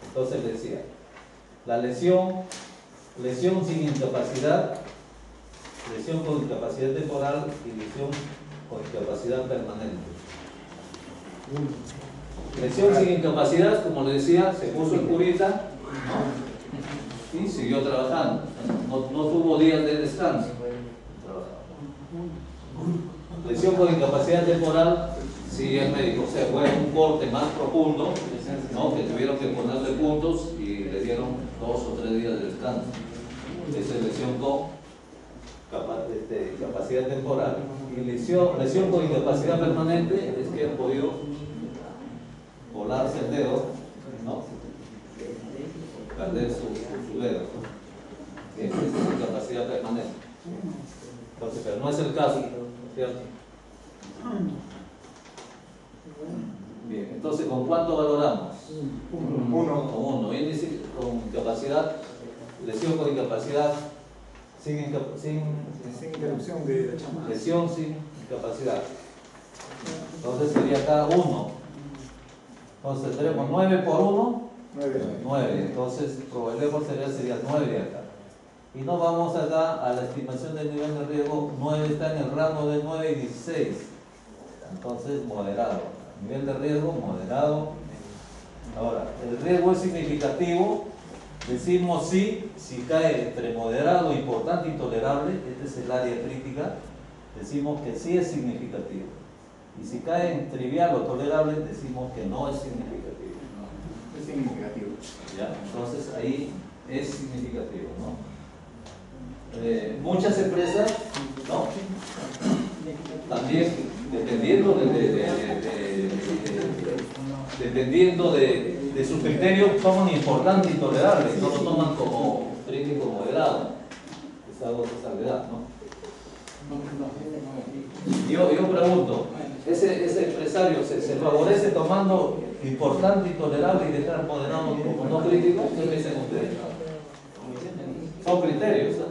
Entonces decía, la lesión sin incapacidad, lesión con incapacidad temporal y lesión con incapacidad permanente. Lesión sin incapacidad, como le decía, se puso en curita y siguió trabajando. No tuvo días de descanso. Lesión con incapacidad temporal, si el médico se fue a un corte más profundo, ¿no? Que tuvieron que ponerle puntos y le dieron 2 o 3 días de descanso. Esa es lesión con capacidad temporal. Y lesión con incapacidad permanente es que han podido volarse el dedo, ¿no? Perder su dedo, ¿no? Esa es incapacidad permanente. Entonces, pero no es el caso, ¿cierto? Bien, entonces, ¿con cuánto valoramos? 1. Con 1. Índice con incapacidad, lesión con incapacidad, sin interrupción de la chamada. lesión sin incapacidad. Entonces sería acá 1. Entonces tendremos 9 por 1, 9. Entonces probabilidad posterior sería 9 acá. Y nos vamos acá a la estimación del nivel de riesgo. 9 está en el rango de 9 y 16. Entonces moderado. Nivel de riesgo moderado. Ahora, el riesgo es significativo. Decimos sí, si cae entre moderado, importante y tolerable, este es el área crítica, decimos que sí es significativo. Y si cae en trivial o tolerable, decimos que no es significativo. Es significativo. ¿Ya? Entonces ahí es significativo, ¿no? Muchas empresas, ¿no? También dependiendo de su criterio, toman importante y tolerable, no lo toman como crítico moderado. Es algo de salvedad, ¿no? Yo pregunto, ¿ese empresario se favorece tomando importante y tolerable y dejar moderado como no crítico? ¿Qué me dicen ustedes? Son criterios, ¿no?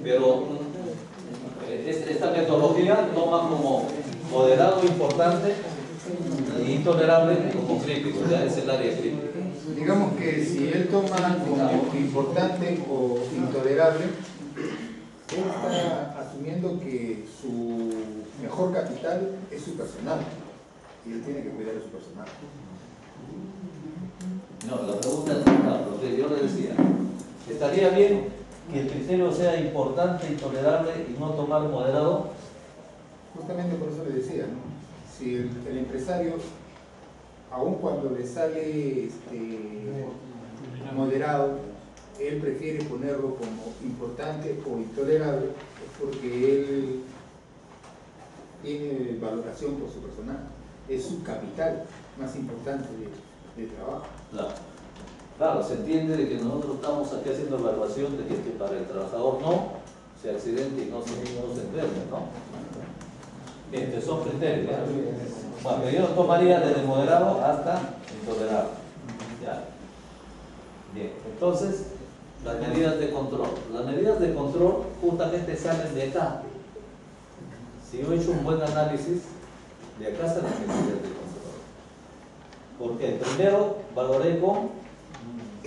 Pero esta metodología toma como moderado, importante y intolerable como crítico, ya es el área crítica. Digamos que si él toma como importante o intolerable, él está asumiendo que su mejor capital es su personal y él tiene que cuidar de su personal. No, la pregunta es lo que yo le decía. ¿Estaría bien que el criterio sea importante y tolerable y no tomar moderado? Justamente por eso le decía, ¿no? Si el empresario, aun cuando le sale moderado, él prefiere ponerlo como importante o intolerable, es porque él tiene valoración por su personal. Es su capital más importante de trabajo. Claro. Claro, se entiende de que nosotros estamos aquí haciendo evaluación de que para el trabajador no se accidente y no se enferme, ¿no? Bien, son criterios. ¿Ya? Bueno, yo tomaría desde moderado hasta intolerable. ¿Ya? Bien, entonces, las medidas de control. Las medidas de control justamente salen de acá. Si yo he hecho un buen análisis, de acá salen las medidas de control. Porque primero valoré con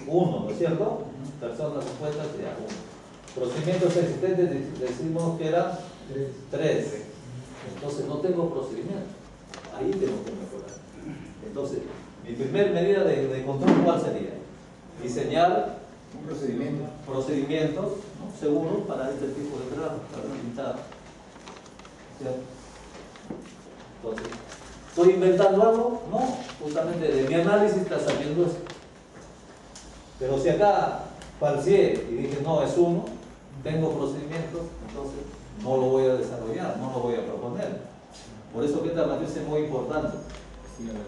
1, ¿no es cierto? Personas supuestas ya 1. Procedimientos existentes decimos que eran 3. Entonces no tengo procedimiento. Ahí tengo que mejorar. Entonces, mi primera medida de control, ¿cuál sería? Diseñar Un procedimiento. procedimientos, ¿no?, seguros para este tipo de trabajo, para pintar. ¿Cierto? Entonces, ¿estoy inventando algo? No, justamente de mi análisis está saliendo eso. Pero si acá falseé y dije no, es 1, tengo procedimientos, entonces no lo voy a desarrollar, no lo voy a proponer. Por eso que esta matriz es muy importante.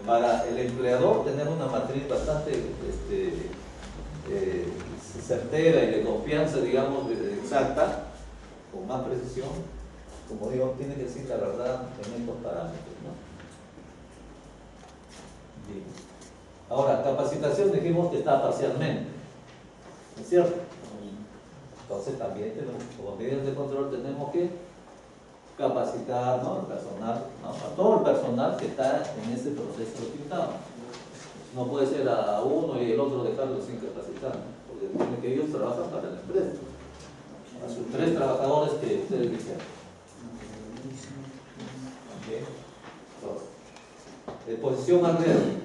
Para el empleador tener una matriz bastante certera y de confianza, digamos, exacta, con más precisión, como digo, tiene que decir la verdad en estos parámetros, ¿no? Bien. Ahora, capacitación dijimos que está parcialmente, ¿no es cierto? Entonces también tenemos, como medidas de control, tenemos que capacitar, ¿no?, el personal, ¿no?, a todo el personal que está en ese proceso de pintado. No puede ser a uno y el otro dejarlo sin capacitar, ¿no?, porque tiene que ellos trabajan para la empresa. A sus 3 trabajadores que ustedes dijeron. ¿Okay? Entonces, exposición al riesgo.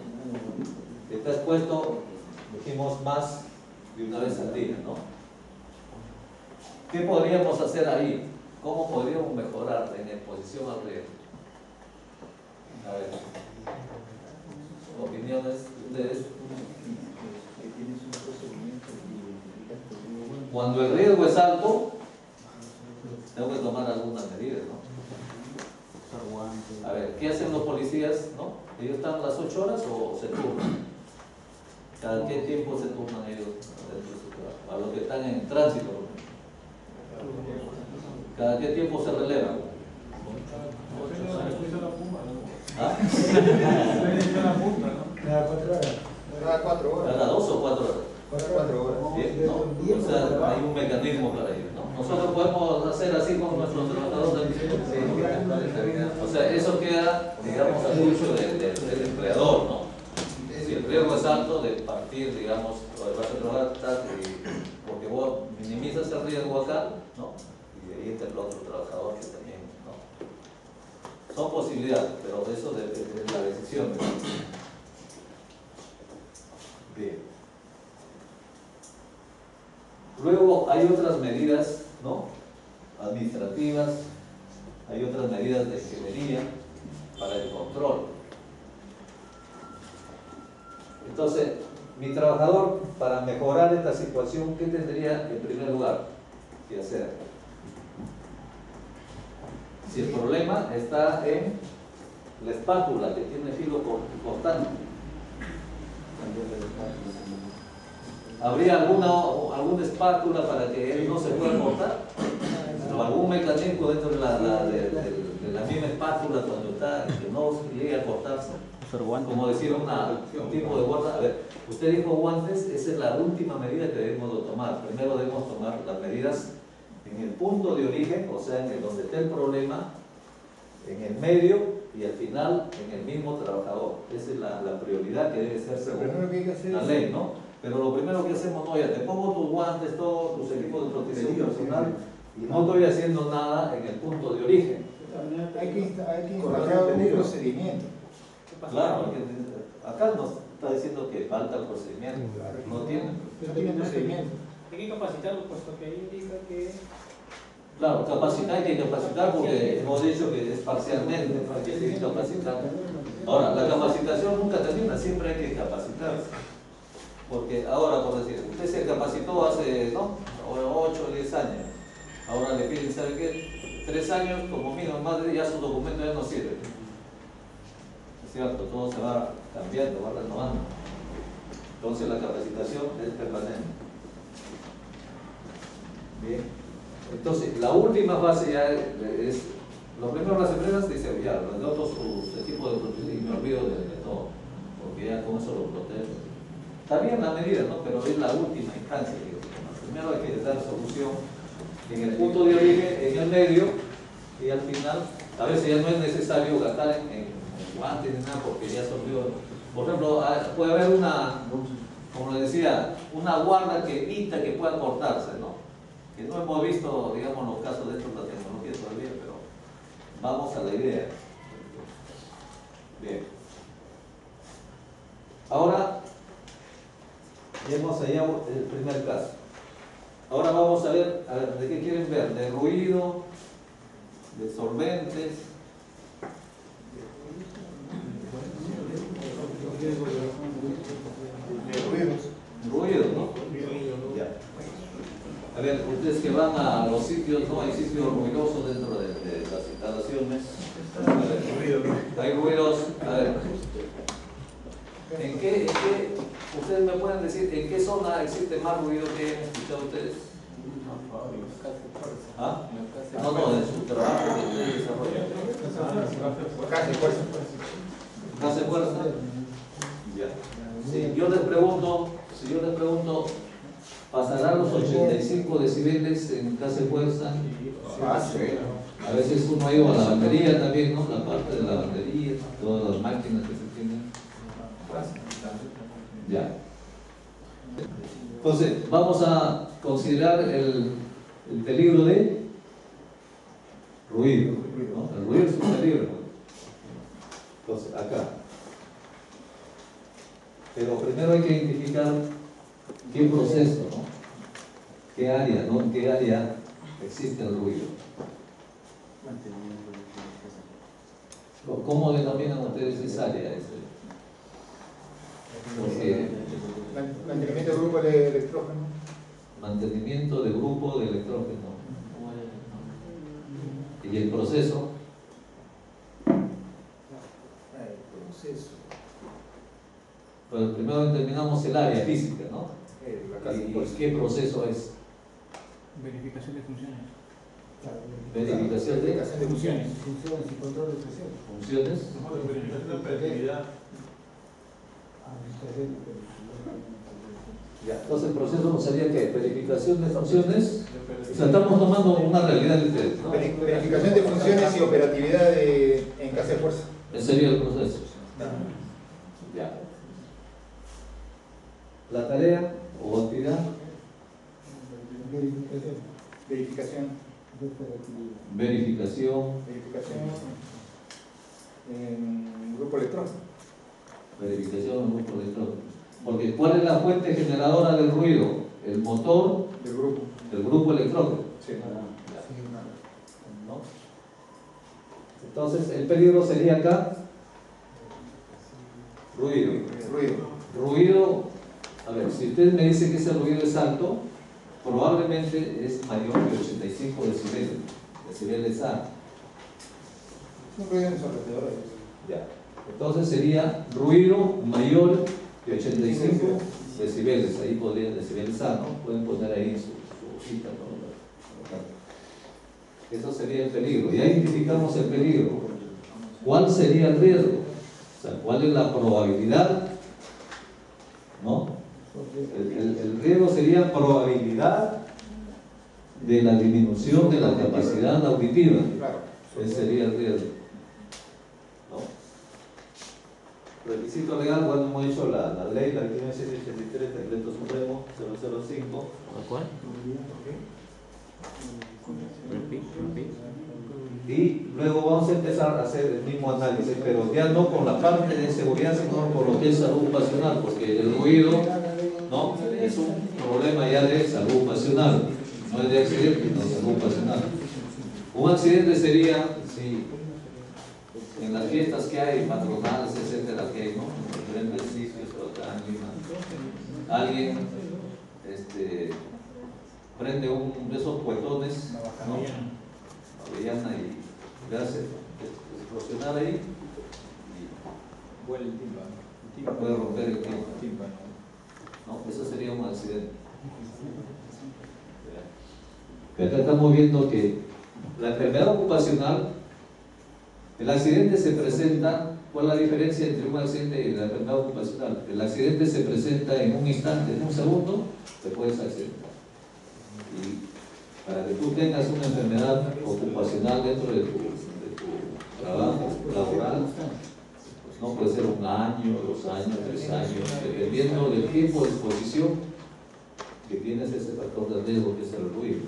Está expuesto, dijimos, más de una vez al día, ¿no? ¿Qué podríamos hacer ahí? ¿Cómo podríamos mejorar en exposición al riesgo? A ver, opiniones de ustedes. Cuando el riesgo es alto, tengo que tomar algunas medidas, ¿no? A ver, ¿qué hacen los policías, no? ¿Ellos están a las 8 horas o se turnan? ¿Cada qué tiempo se turnan ellos dentro de su trabajo? A los que están en tránsito. ¿Cada qué tiempo se relevan? ¿Ah? Cada 4 horas. Cada 4 horas. ¿Cada 2 o 4 horas? 4 horas. Bien, ¿no? O sea, hay un mecanismo para ello, ¿no? Nosotros podemos hacer así con nuestros trabajadores. O sea, eso queda, digamos, a juicio del empleador, ¿no? Si el riesgo es alto de partir, digamos, o de vas a trabajar, porque vos minimizas el riesgo acá, ¿no? Y ahí entra el otro trabajador que también, ¿no? Son posibilidades, pero de eso depende de la decisión, ¿no? Bien. Luego hay otras medidas, ¿no?, administrativas, hay otras medidas de ingeniería para el control. Entonces, mi trabajador, para mejorar esta situación, ¿qué tendría en primer lugar que hacer? Si el problema está en la espátula que tiene filo cortante, ¿habría alguna espátula para que él no se pueda cortar? ¿O algún mecanismo dentro de la misma espátula cuando está, que no llegue a cortarse? Como decir, un tipo de guarda. A ver, usted dijo guantes, esa es la última medida que debemos de tomar. Primero debemos tomar las medidas en el punto de origen, o sea, en el donde está el problema, en el medio y al final en el mismo trabajador. Esa es la prioridad que debe ser según la ley, ¿no? Pero lo primero que hacemos, no, ya te pongo tus guantes, todos tus equipos de protección personal y no estoy haciendo nada en el punto de origen. Hay que instaurar un procedimiento. Claro, acá nos está diciendo que falta el procedimiento, no tiene. No tiene procedimiento. Hay que capacitarlo, puesto que ahí indica que... Claro, hay que capacitar porque hemos dicho que es parcialmente, hay que seguir capacitando. Ahora, la capacitación nunca termina, siempre hay que capacitarse. Porque ahora, por decir, usted se capacitó hace, ¿no?, 8 o 10 años. Ahora le piden, ¿sabe qué? 3 años, como mínimo, más de ya su documento ya no sirve. Es cierto, todo se va cambiando, va renovando. Entonces la capacitación es permanente. Bien. Entonces, la última fase ya es, lo primero las empresas dicen, ya, los otros sus equipos de protección y me olvido de todo, porque ya con eso lo protegen. Está bien la medida, ¿no? Pero es la última instancia. Digo. Primero hay que dar solución en el punto de origen, en el medio, y al final, a veces ya no es necesario gastar en guantes ni nada, porque ya se olvidó. Por ejemplo, puede haber una, como le decía, una guarda que evita que pueda cortarse, ¿no? Que no hemos visto, digamos, los casos dentro de la tecnología todavía, pero vamos a la idea. Bien. Ahora, hemos hallado el primer caso. Ahora vamos a ver, ¿de qué quieren ver? ¿De ruido? ¿De solventes? Ruido, ¿no? Ya. A ver, ustedes que van a los sitios, ¿no? Hay sitios ruidosos dentro de las instalaciones. Hay ruidos. A ver, ¿en qué, ustedes me pueden decir, en qué zona existe más ruido que han escuchado ustedes? ¿Ah? No, de su trabajo que ustedes desarrollan. Casa de fuerza. ¿Casa de fuerza? Ya. Si yo les pregunto, ¿pasarán los 85 decibeles en casa de fuerza? A veces uno ha ido a la lavandería también, ¿no? La parte de la lavandería, todas las máquinas que se tienen. Ya. Entonces, vamos a considerar el peligro de ruido, ¿no? El ruido es un peligro. Entonces, acá. Pero primero hay que identificar qué proceso, ¿no? ¿Qué área, ¿no? ¿En qué área existe el ruido? ¿Cómo denominan ustedes esa área? Porque Mantenimiento de grupo de electrógeno. mantenimiento de grupo de electrógeno. ¿Y el proceso? Pues primero determinamos el área física, ¿no? ¿Y qué proceso es? Verificación de funciones. Verificación de Funciones. Funciones y control de presión. funciones. Verificación de operatividad. Ya. Entonces el proceso sería que verificación de funciones. O sea, estamos tomando una realidad de ustedes, ¿no? Verificación de funciones y operatividad en casa de fuerza. Ese sería el proceso. Ya. La tarea o actividad. Verificación. Verificación. En grupo electrógeno. Verificación en grupo electrógeno. Porque ¿cuál es la fuente generadora del ruido? El motor del grupo electrógeno. Sí. ¿No? Entonces el peligro sería acá ruido. Ruido, a ver, si ustedes me dicen que ese ruido es alto, probablemente es mayor que 85 decibeles A. Es un ruido ensordecedor. Ya. Entonces sería ruido mayor que 85 decibeles. Ahí podrían decibeles A, ¿no? Pueden poner ahí su hojita, ¿no? Eso sería el peligro. Ya identificamos el peligro. ¿Cuál sería el riesgo? O sea, ¿cuál es la probabilidad? ¿No? El riesgo sería probabilidad de la disminución de la capacidad auditiva. Ese sería el riesgo. ¿No? Requisito legal, cuando hemos hecho la ley, la 1983, decreto supremo 005. ¿Cuál? Y luego vamos a empezar a hacer el mismo análisis, pero ya no con la parte de seguridad, sino con lo que es salud ocupacional, porque el ruido, ¿no? Es un problema ya de salud ocupacional, no es de accidente, sino de salud ocupacional. Un accidente sería, si en las fiestas que hay, patronales, etcétera, que hay, ¿no? En diferentes sitios, acá en Lima, alguien prende un de esos puetones, ¿no? Orellana y le hace explosionar ahí Vuela el tímpano. y puede romper el tímpano. No, eso sería un accidente. Pero acá estamos viendo que la enfermedad ocupacional, el accidente se presenta. ¿Cuál es la diferencia entre un accidente y la enfermedad ocupacional? El accidente se presenta en un instante, en un segundo, te puedes accidentar. Y para que tú tengas una enfermedad ocupacional dentro de tu trabajo laboral, no puede ser 1 año, 2 años, 3 años, dependiendo del tiempo de exposición que tienes ese factor de riesgo que es el ruido,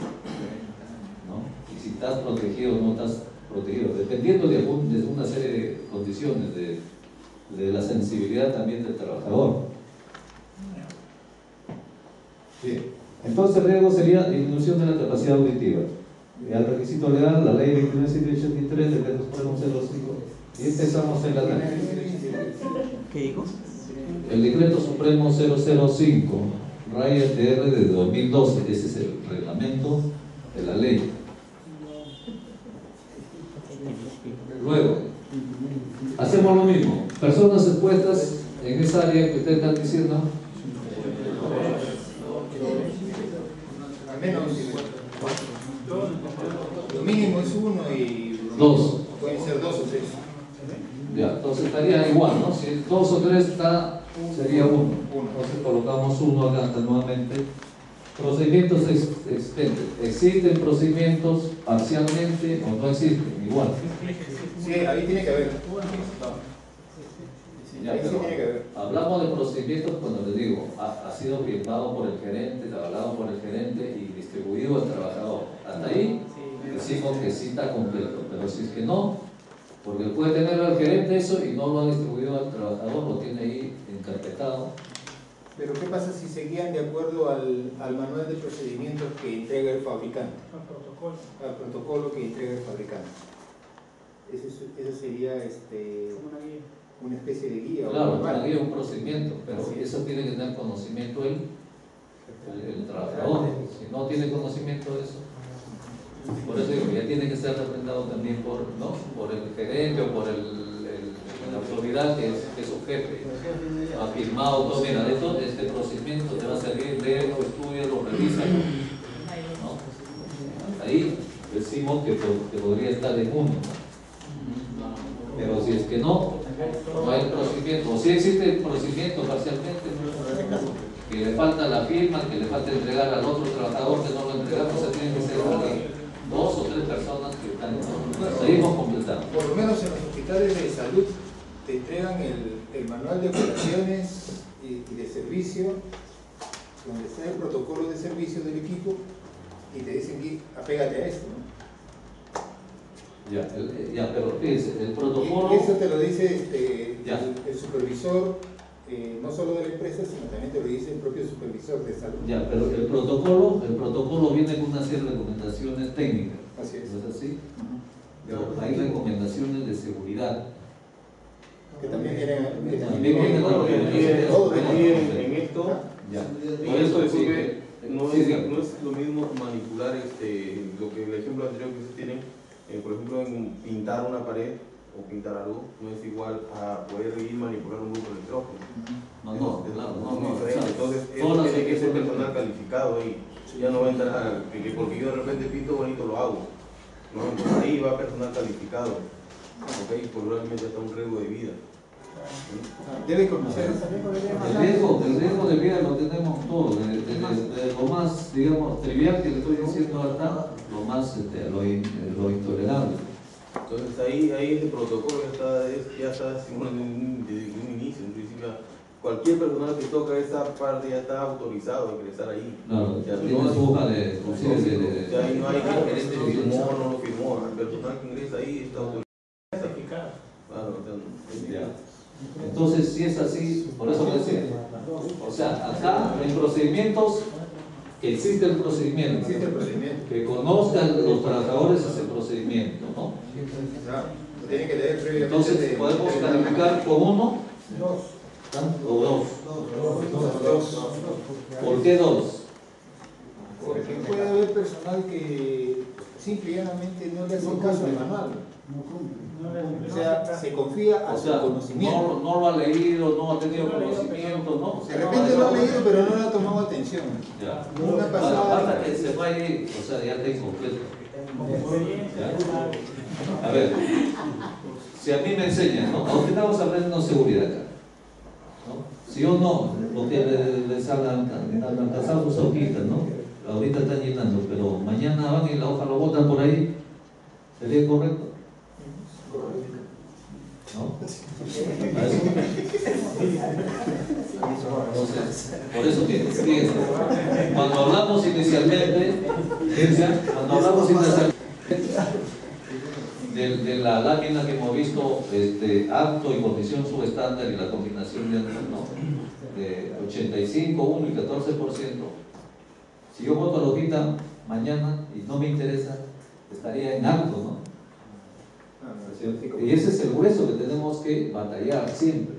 ¿no? Y si estás protegido o no estás protegido, dependiendo de una serie de condiciones, de la sensibilidad también del trabajador. Bien, entonces el riesgo sería disminución de la capacidad auditiva. Y al requisito legal, la ley 29.783, decreto supremo 05. Y empezamos el análisis. ¿Qué dijo? El decreto supremo 005, raya TR de 2012, ese es el reglamento de la ley. Luego, hacemos lo mismo. Personas expuestas en esa área que ustedes están diciendo. Al menos lo mínimo es 1 y 2. pueden ser 2 o 3. Ya, entonces estaría igual, ¿no? Si es 2 o 3 está, sería 1. Entonces colocamos 1 acá nuevamente. Procedimientos existentes. ¿Existen procedimientos parcialmente o no existen? Igual. Sí, ahí tiene que haber. Ya, Ahí sí pero tiene que haber. hablamos de procedimientos cuando les digo, ha sido firmado por el gerente, avalado por el gerente y distribuido al trabajador. Hasta ahí decimos que sí está completo, pero si es que no, porque puede tenerlo el gerente eso y no lo ha distribuido al trabajador, lo tiene ahí encarpetado. Pero ¿qué pasa si se guían de acuerdo al manual de procedimientos que entrega el fabricante? Al protocolo que entrega el fabricante. Eso sería una especie de guía. Claro, o una guía, un procedimiento, pero Así es. eso tiene que tener conocimiento el trabajador. Si no tiene conocimiento de eso, por eso digo, ya tiene que ser representado también por el gerente o por la autoridad que es su jefe. Ha firmado todo, mira, este procedimiento te va a servir, léelo, estudialo, revísalo. ¿No? Ahí decimos que podría estar en 1. Pero si es que no hay procedimiento, o si existe el procedimiento parcialmente, que le falta la firma, que le falta entregar al otro trabajador que no lo entregamos, o sea, tienen que ser alguien, 2 o 3 personas que están. Seguimos completando. Por lo menos en los hospitales de salud te entregan el manual de operaciones y de servicio, donde está el protocolo de servicio del equipo y te dicen que apégate a esto, ¿no? Ya, pero fíjense, el protocolo. Y eso te lo dice Ya. el supervisor, no solo de la empresa, sino también te lo dice el propio supervisor de salud. Ya, pero el protocolo viene con una serie de recomendaciones técnicas. Así es. ¿No es así? Hay recomendaciones de seguridad. Que también vienen También vienen las recomendaciones. En esto, Ya. por eso disculpe, no Sí, es sí. lo mismo manipular lo que el ejemplo anterior que ustedes tienen, por ejemplo, en pintar una pared o pintar algo, no es igual a poder ir manipular un grupo de electrógeno. No, claro, Es diferente. Entonces, todas las tiene que ser elecciones- personal calificado ahí. Ya no va a entrar que porque yo de repente pinto bonito lo hago. ¿No? Entonces, ahí va personal calificado. ¿Ok? Probablemente hasta un riesgo de vida. Debe conocer. El riesgo de vida lo tenemos todos, desde lo más, digamos, trivial que le estoy diciendo acá, lo más, lo intolerable. Entonces ahí ese protocolo ya está desde un inicio, en principio. Cualquier personal que toca esa parte ya está autorizado a ingresar ahí. Claro, Ya tiene no, su hoja de ya ahí no hay que el gerente firmó o no lo firmó. El personal que ingresa ahí está autorizado. Claro, Ya. Entonces, si es así, por eso le decía, o sea, acá en procedimientos, que existe el procedimiento, Existe el procedimiento. que conozcan los trabajadores ese procedimiento, ¿no? Lo tienen que leer previamente. Entonces, podemos calificar con 1 o 2. ¿Por qué 2? Porque puede haber personal que simple y llanamente no le hacen No caso al cumple. manual. No cumple. O sea, se confía a O su sea, conocimiento. no lo ha leído, no ha tenido conocimiento, ¿no? De repente lo ha leído, pero no le ha tomado atención. Ya. Una pasada. Basta que se vaya ahí, o sea, ya está incompleto. ¿Ya? A ver, si a mí me enseñan, ¿no? Ahorita estamos hablando de seguridad acá, ¿no? Si o no, lo que les han alcanzado sus hojitas, ¿no? Ahorita están llenando, pero mañana van y la hoja lo botan por ahí, ¿sería correcto? ¿No? ¿A eso? Entonces, por eso que fíjense, cuando hablamos inicialmente, fíjense, cuando hablamos inicialmente de la lámina que hemos visto, acto y condición subestándar y la combinación de 85, 1 y 14%, si yo voto la hojita mañana y no me interesa, estaría en alto, ¿no? Y ese es el grueso que tenemos que batallar siempre.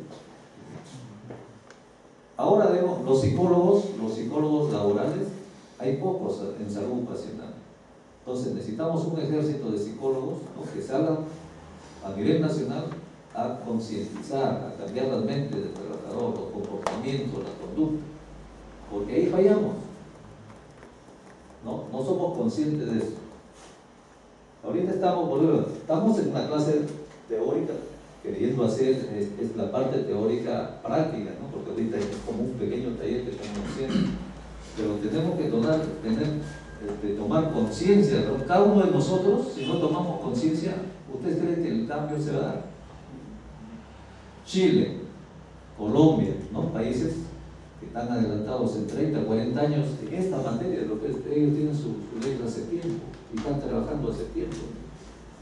Ahora vemos los psicólogos laborales, hay pocos en salud ocupacional. Entonces necesitamos un ejército de psicólogos, ¿no? Que salgan a nivel nacional a concientizar, a cambiar las mentes del trabajador, los comportamientos, la conducta, porque ahí fallamos. No somos conscientes de eso. Ahorita estamos en una clase teórica, queriendo hacer es la parte teórica práctica, ¿no? Porque ahorita es como un pequeño taller que estamos haciendo, pero tenemos que tomar conciencia, ¿no? Cada uno de nosotros, si no tomamos conciencia, ¿ustedes creen que el cambio se va a dar? Chile, Colombia, ¿no? Países que están adelantados en 30, 40 años en esta materia, lo que ellos tienen su ley hace tiempo y están trabajando hace tiempo.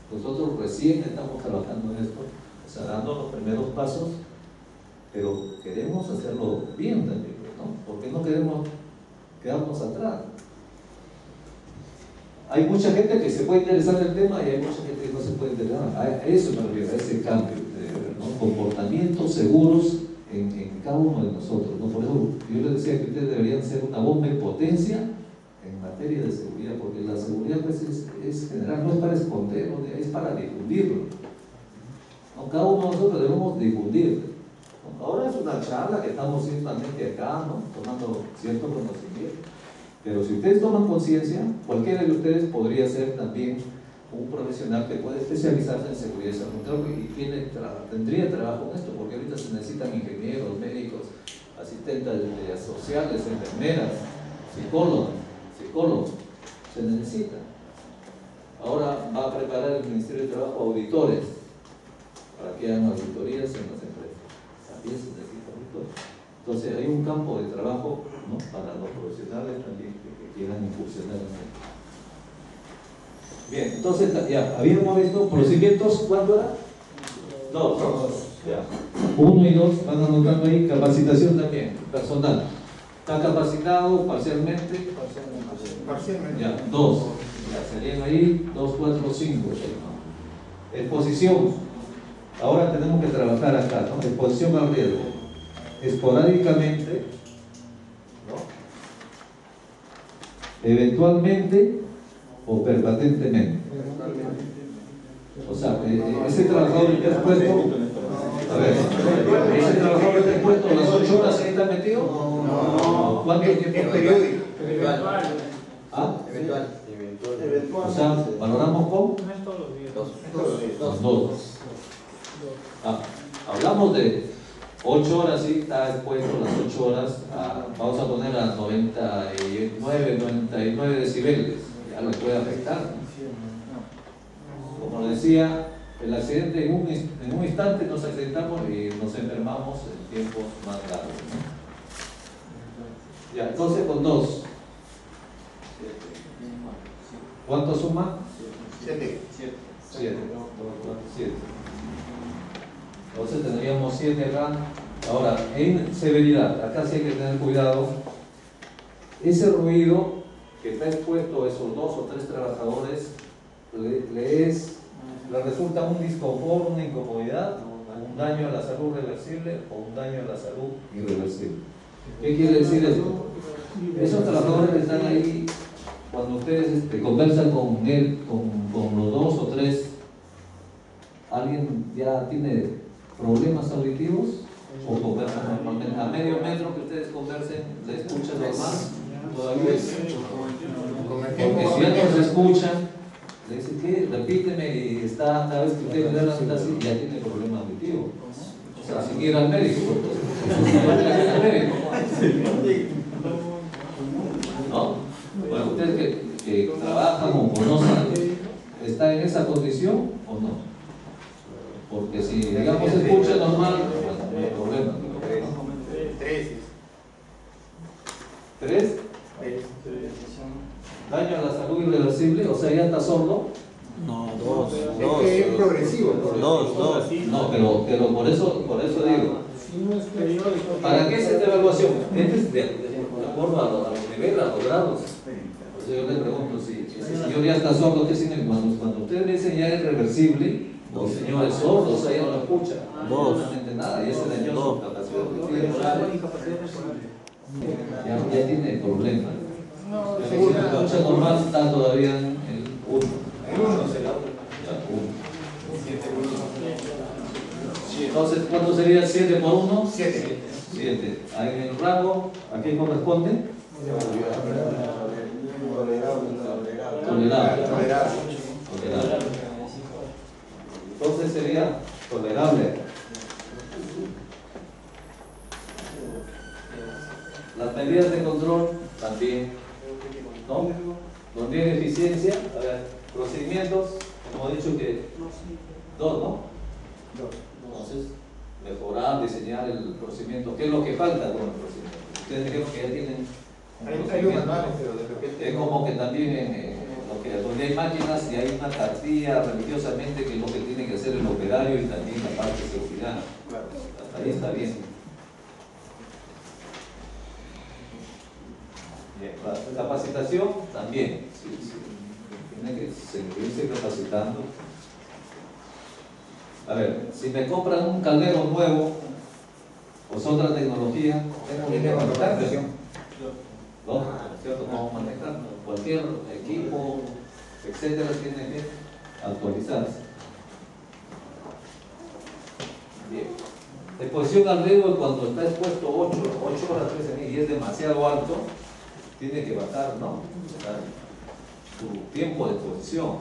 Nosotros recién estamos trabajando en esto, o sea, dando los primeros pasos, pero queremos hacerlo bien también, ¿no? Porque no queremos quedarnos atrás. Hay mucha gente que se puede interesar en el tema y hay mucha gente que no se puede interesar. A eso me refiero, a ese cambio, ¿no? Comportamientos seguros en cada uno de nosotros, ¿no? Por eso yo les decía que ustedes deberían ser una bomba en potencia en materia de seguridad, porque la seguridad pues es general, no es para esconderlo, es para difundirlo, ¿no? Cada uno de nosotros debemos difundirlo, ¿no? Ahora es una charla que estamos simplemente acá, ¿no? Tomando cierto conocimiento, pero si ustedes toman conciencia, cualquiera de ustedes podría ser también un profesional que puede especializarse en seguridad y salud y tendría trabajo en esto, porque ahorita se necesitan ingenieros, médicos, asistentes sociales, enfermeras, psicólogos, se necesita. Ahora va a preparar el Ministerio de Trabajo auditores para que hagan auditorías en las empresas. También se necesita auditores. Entonces hay un campo de trabajo, ¿no? Para los profesionales también que quieran incursionar en esto. Bien, entonces ya habíamos visto procedimientos, ¿cuánto era? Dos. Ya. 1 y 2 van anotando ahí, capacitación también, personal. ¿Está capacitado parcialmente? Parcialmente. Ya, 2. Ya serían ahí 2, 4, 5. Exposición. Ahora tenemos que trabajar acá, ¿no? Exposición al riesgo. Esporádicamente, ¿no? Eventualmente o permanentemente. O sea, ese trabajador que está expuesto, a ver, ese trabajador que está expuesto las 8 horas que está metido, No. ¿cuánto tiempo? Es periódico. ¿Ah? Eventual. O sea, valoramos con No es todos los días. los dos. Ah, hablamos de 8 horas, sí, está expuesto las 8 horas, vamos a poner a 99 decibeles, ya le puede afectar. Como decía, el accidente en un instante nos accidentamos y nos enfermamos en tiempos más largos, ¿no? Ya, entonces con 2. ¿Cuánto suma? 7. 7. Entonces tendríamos 7 acá. Ahora, en severidad, acá sí hay que tener cuidado. Ese ruido que está expuesto a esos 2 o 3 trabajadores le resulta un disconfort, una incomodidad, un daño a la salud reversible o un daño a la salud irreversible. ¿Qué quiere decir esto? Esos trabajadores que están ahí cuando ustedes conversan con él, con los dos o tres, ¿alguien ya tiene problemas auditivos? ¿O conversan normalmente? A medio metro que ustedes conversen, ¿le escuchan normal? ¿Todavía? Porque si ya no se escuchan, le dicen que repíteme y está, cada vez que ustedes le hablan así, ya tiene problema auditivo. O sea, sin ir al médico. ¿No? Bueno, ustedes que trabajan o conocen, ¿está en esa condición o no? Porque si, digamos, se escucha normal, bueno, no hay problema. ¿Tres? ¿Daño a la salud irreversible? O sea, ¿ya está sordo? No, Es que es progresivo. dos. No, pero por eso digo. ¿Para qué es esta evaluación? Es de acuerdo a los niveles, a los grados. Por eso yo le pregunto, si el señor ya está sordo, ¿qué significa? Cuando ustedes me dicen ya es reversible, el señor es sordo, o sea, ya no escucha. No entiende nada, ya se dañó su capacidad de ya tiene problemas. Si escucha normal, está todavía en el 1. Entonces, ¿cuánto sería 7 por 1? 7. Ahí en el rango, ¿a qué corresponde? Tolerable. Entonces sería tolerable. Las medidas de control también, ¿no? Donde hay eficiencia, a ver, procedimientos, hemos dicho que 2, ¿no? Entonces, mejorar, diseñar el procedimiento. ¿Qué es lo que falta con el procedimiento? Ustedes dijeron que ya tienen un procedimiento. Es como que también donde hay máquinas y hay una cartilla religiosamente que es lo que tiene que hacer el operario y también la parte de seguridad. Hasta ahí está bien. Bien, la capacitación también. Sí. Tiene que seguirse capacitando. A ver, si me compran un caldero nuevo o es otra tecnología, tengo que manejar, ¿no? ¿Cierto? Vamos a manejar cualquier equipo, etcétera, tiene que actualizarse. Bien. Exposición al riesgo cuando está expuesto 8 horas 13.000 y es demasiado alto, tiene que bajar, ¿no? Su tiempo de exposición.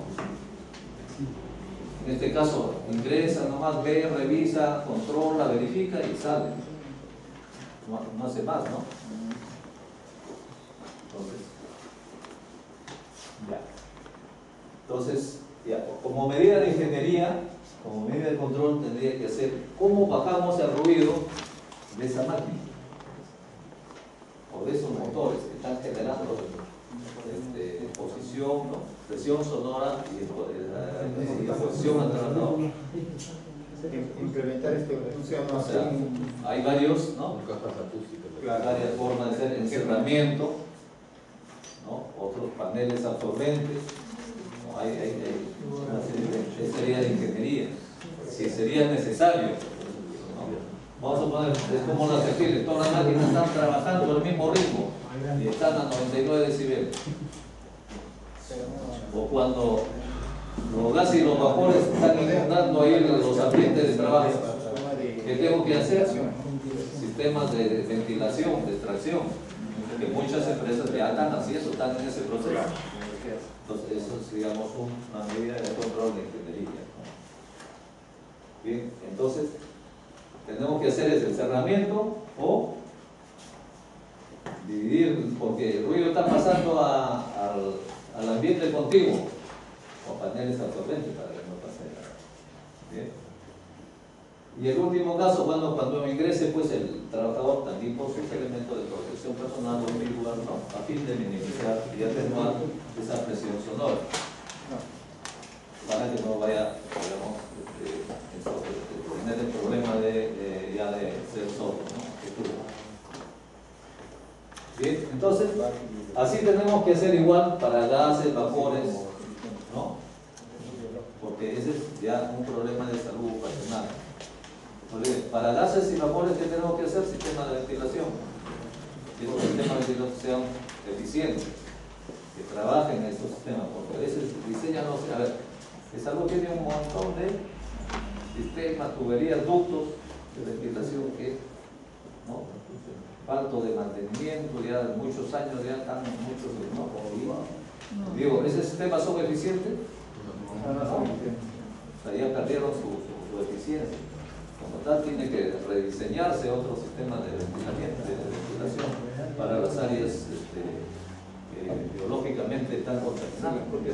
En este caso, ingresa, nomás ve, revisa, controla, verifica y sale. No hace más, ¿no? Entonces, ya, como medida de ingeniería, como medida de control, tendría que hacer cómo bajamos el ruido de esa máquina o de esos motores que están generando exposición, ¿no? Presión sonora y exposición al traslador. Implementar O sea, hay varios, ¿no? Varias formas de hacer encerramiento, ¿no? Otros paneles absorbentes, ¿no? Hay una serie sería de ingeniería, si sería necesario, ¿no? Vamos a suponer, es como las tejiles, todas las máquinas están trabajando al mismo ritmo y están a 99 decibeles. O cuando los gases y los vapores están inundando ahí los ambientes de trabajo, ¿qué tengo que hacer? Sistemas de ventilación, de extracción, que muchas empresas ya están haciendo, están en ese proceso. Entonces, eso es, digamos, una medida de control de ingeniería, ¿no? Bien, entonces, tenemos que hacer ese encerramiento o dividir, porque el ruido está pasando al ambiente contiguo o paneles absorbentes para que no pase nada. Bien. Y el último caso, bueno, cuando ingrese pues el trabajador también por sus elementos de protección personal o individual, ¿no? A fin de minimizar y atenuar esa presión sonora, para que no vaya, digamos, tener el problema ya de ser sordo, ¿no? Bien, entonces, así tenemos que hacer igual para gases, vapores, ¿no? Porque ese es ya un problema de salud ocupacional. Para gases y vapores, ¿qué tenemos que hacer? Sistema de ventilación. Y los sistemas de ventilación sean eficientes. que trabajen en estos sistemas, porque a veces diseñan, no sé, a ver, es algo que tiene un montón de sistemas, tuberías, ductos de ventilación que, ¿no? Falto de mantenimiento, ya muchos años, ya están muchos, ¿no? Y, digo, ¿esos sistemas son eficientes? No. O sea, ya perdieron su eficiencia. Como tal, tiene que rediseñarse otro sistema de ventilación para las áreas biológicamente tan contaminadas, porque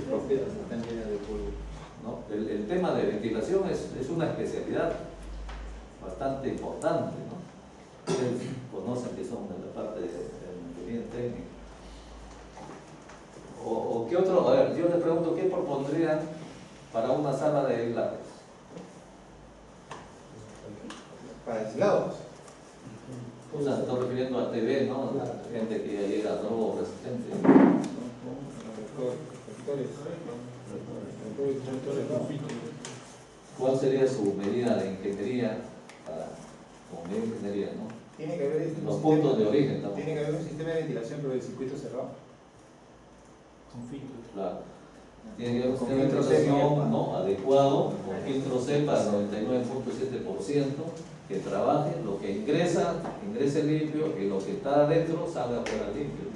¿no? El tema de ventilación es una especialidad bastante importante, ¿no? Ustedes conocen que son de la parte de ingeniería técnica. ¿O qué otro? A ver, yo les pregunto, ¿qué propondrían para una sala de aislados? Para aislados. O sea, estoy refiriendo a TV, ¿no? Gente que ya llega a droga resistente. ¿Cuál sería su medida de ingeniería como medida de ingeniería, ¿no? Tiene que haber los puntos de origen también. Tiene que haber un sistema de ventilación, pero de circuito cerrado. Con filtros. Claro. Tiene que haber un sistema de ventilación, ¿no? Adecuado, con filtro CEPA al 99.7%, que trabaje, lo que ingrese limpio, y lo que está adentro salga fuera limpio.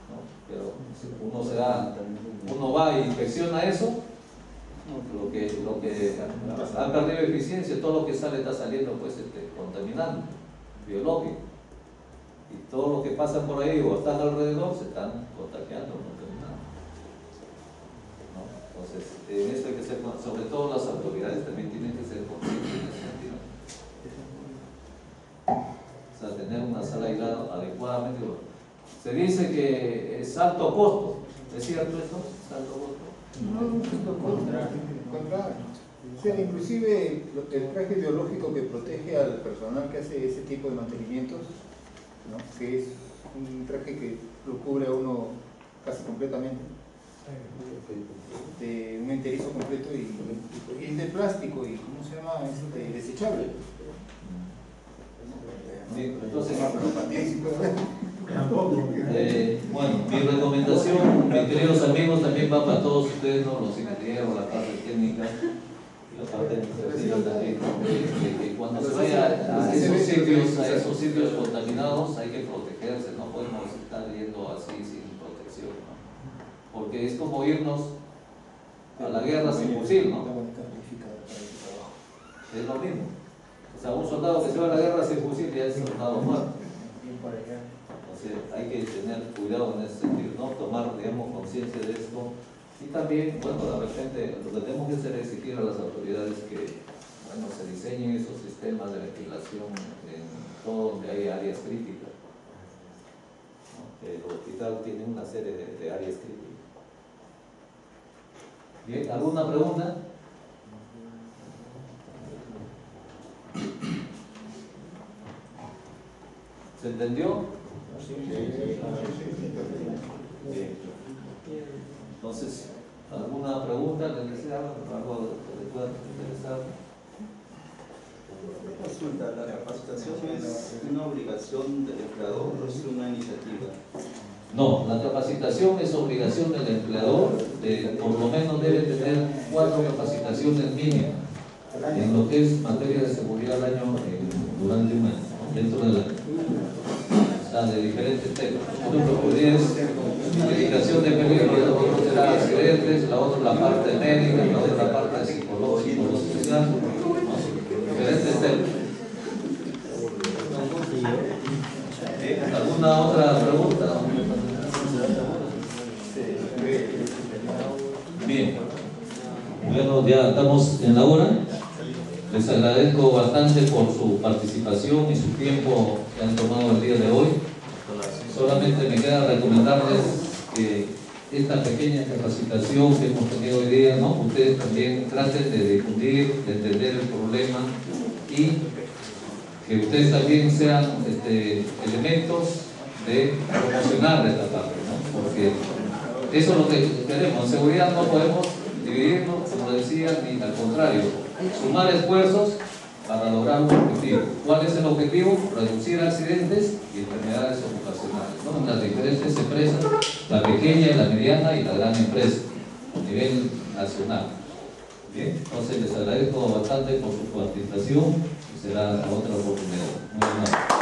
¿No? Pero si uno va e inspecciona eso, lo que ha perdido eficiencia, todo lo que sale está saliendo pues contaminante, biológico, y todo lo que pasa por ahí o están alrededor se están contagiando, contaminando, ¿no? Entonces, en esto hay que ser, sobre todo las autoridades también tienen que ser conscientes en ese sentido. O sea, tener una sala aislada adecuadamente. Se dice que es alto costo, ¿es cierto esto? ¿Es alto costo? Contrario. O sea, inclusive el traje biológico que protege al personal que hace ese tipo de mantenimientos, ¿no? Que es un traje que lo cubre a uno casi completamente, de un enterizo completo y es de plástico y ¿cómo se llama? Desechable. Sí, entonces, Sí, bueno, mi recomendación, mis queridos amigos, también va para todos ustedes, ¿no? Los ingenieros, la parte técnica, la parte administrativa también, que cuando se vaya a esos sitios contaminados hay que protegerse, no podemos estar yendo así sin protección, ¿no? Porque es como irnos a la guerra sin fusil, ¿no? Es lo mismo. O sea, un soldado que se va a la guerra sin fusil ya es soldado muerto. Entonces hay que tener cuidado en ese sentido, ¿no? Tomar, digamos, conciencia de esto. Y también, bueno, de repente lo que tenemos que hacer es exigir a las autoridades que, bueno, se diseñen esos sistemas de ventilación en todo donde hay áreas críticas, ¿no? El hospital tiene una serie de áreas críticas. Bien, ¿alguna pregunta? ¿Se entendió? Bien. Entonces, ¿alguna pregunta les deseaban? ¿Algo que les pueda interesar? Consulta, ¿la capacitación es una obligación del empleador o es una iniciativa? No, la capacitación es obligación del empleador, por lo menos debe tener 4 capacitaciones mínimas en lo que es materia de seguridad al año durante un año, ¿no? Dentro del año. O sea, de diferentes temas. Por ejemplo, es verificación de peligro, la otra será accidentes, la otra la parte médica, la otra la parte psicológica, lo social, ¿no? Diferentes temas. ¿Alguna otra pregunta? Bien. Bueno, ya estamos en la hora. Les agradezco bastante por su participación y su tiempo que han tomado el día de hoy. Solamente me queda recomendarles que esta pequeña capacitación que hemos tenido hoy día, ¿no? Ustedes también traten de difundir, de entender el problema y que ustedes también sean elementos de promocionar esta parte, ¿no? Porque eso es lo que queremos. En seguridad no podemos dividirnos, como decía, ni al contrario, sumar esfuerzos para lograr un objetivo. ¿Cuál es el objetivo? Reducir accidentes y enfermedades ocupacionales, ¿no? En las diferentes empresas, la pequeña, la mediana y la gran empresa, a nivel nacional. Bien, entonces les agradezco bastante por su participación y será hasta otra oportunidad. Muy bien.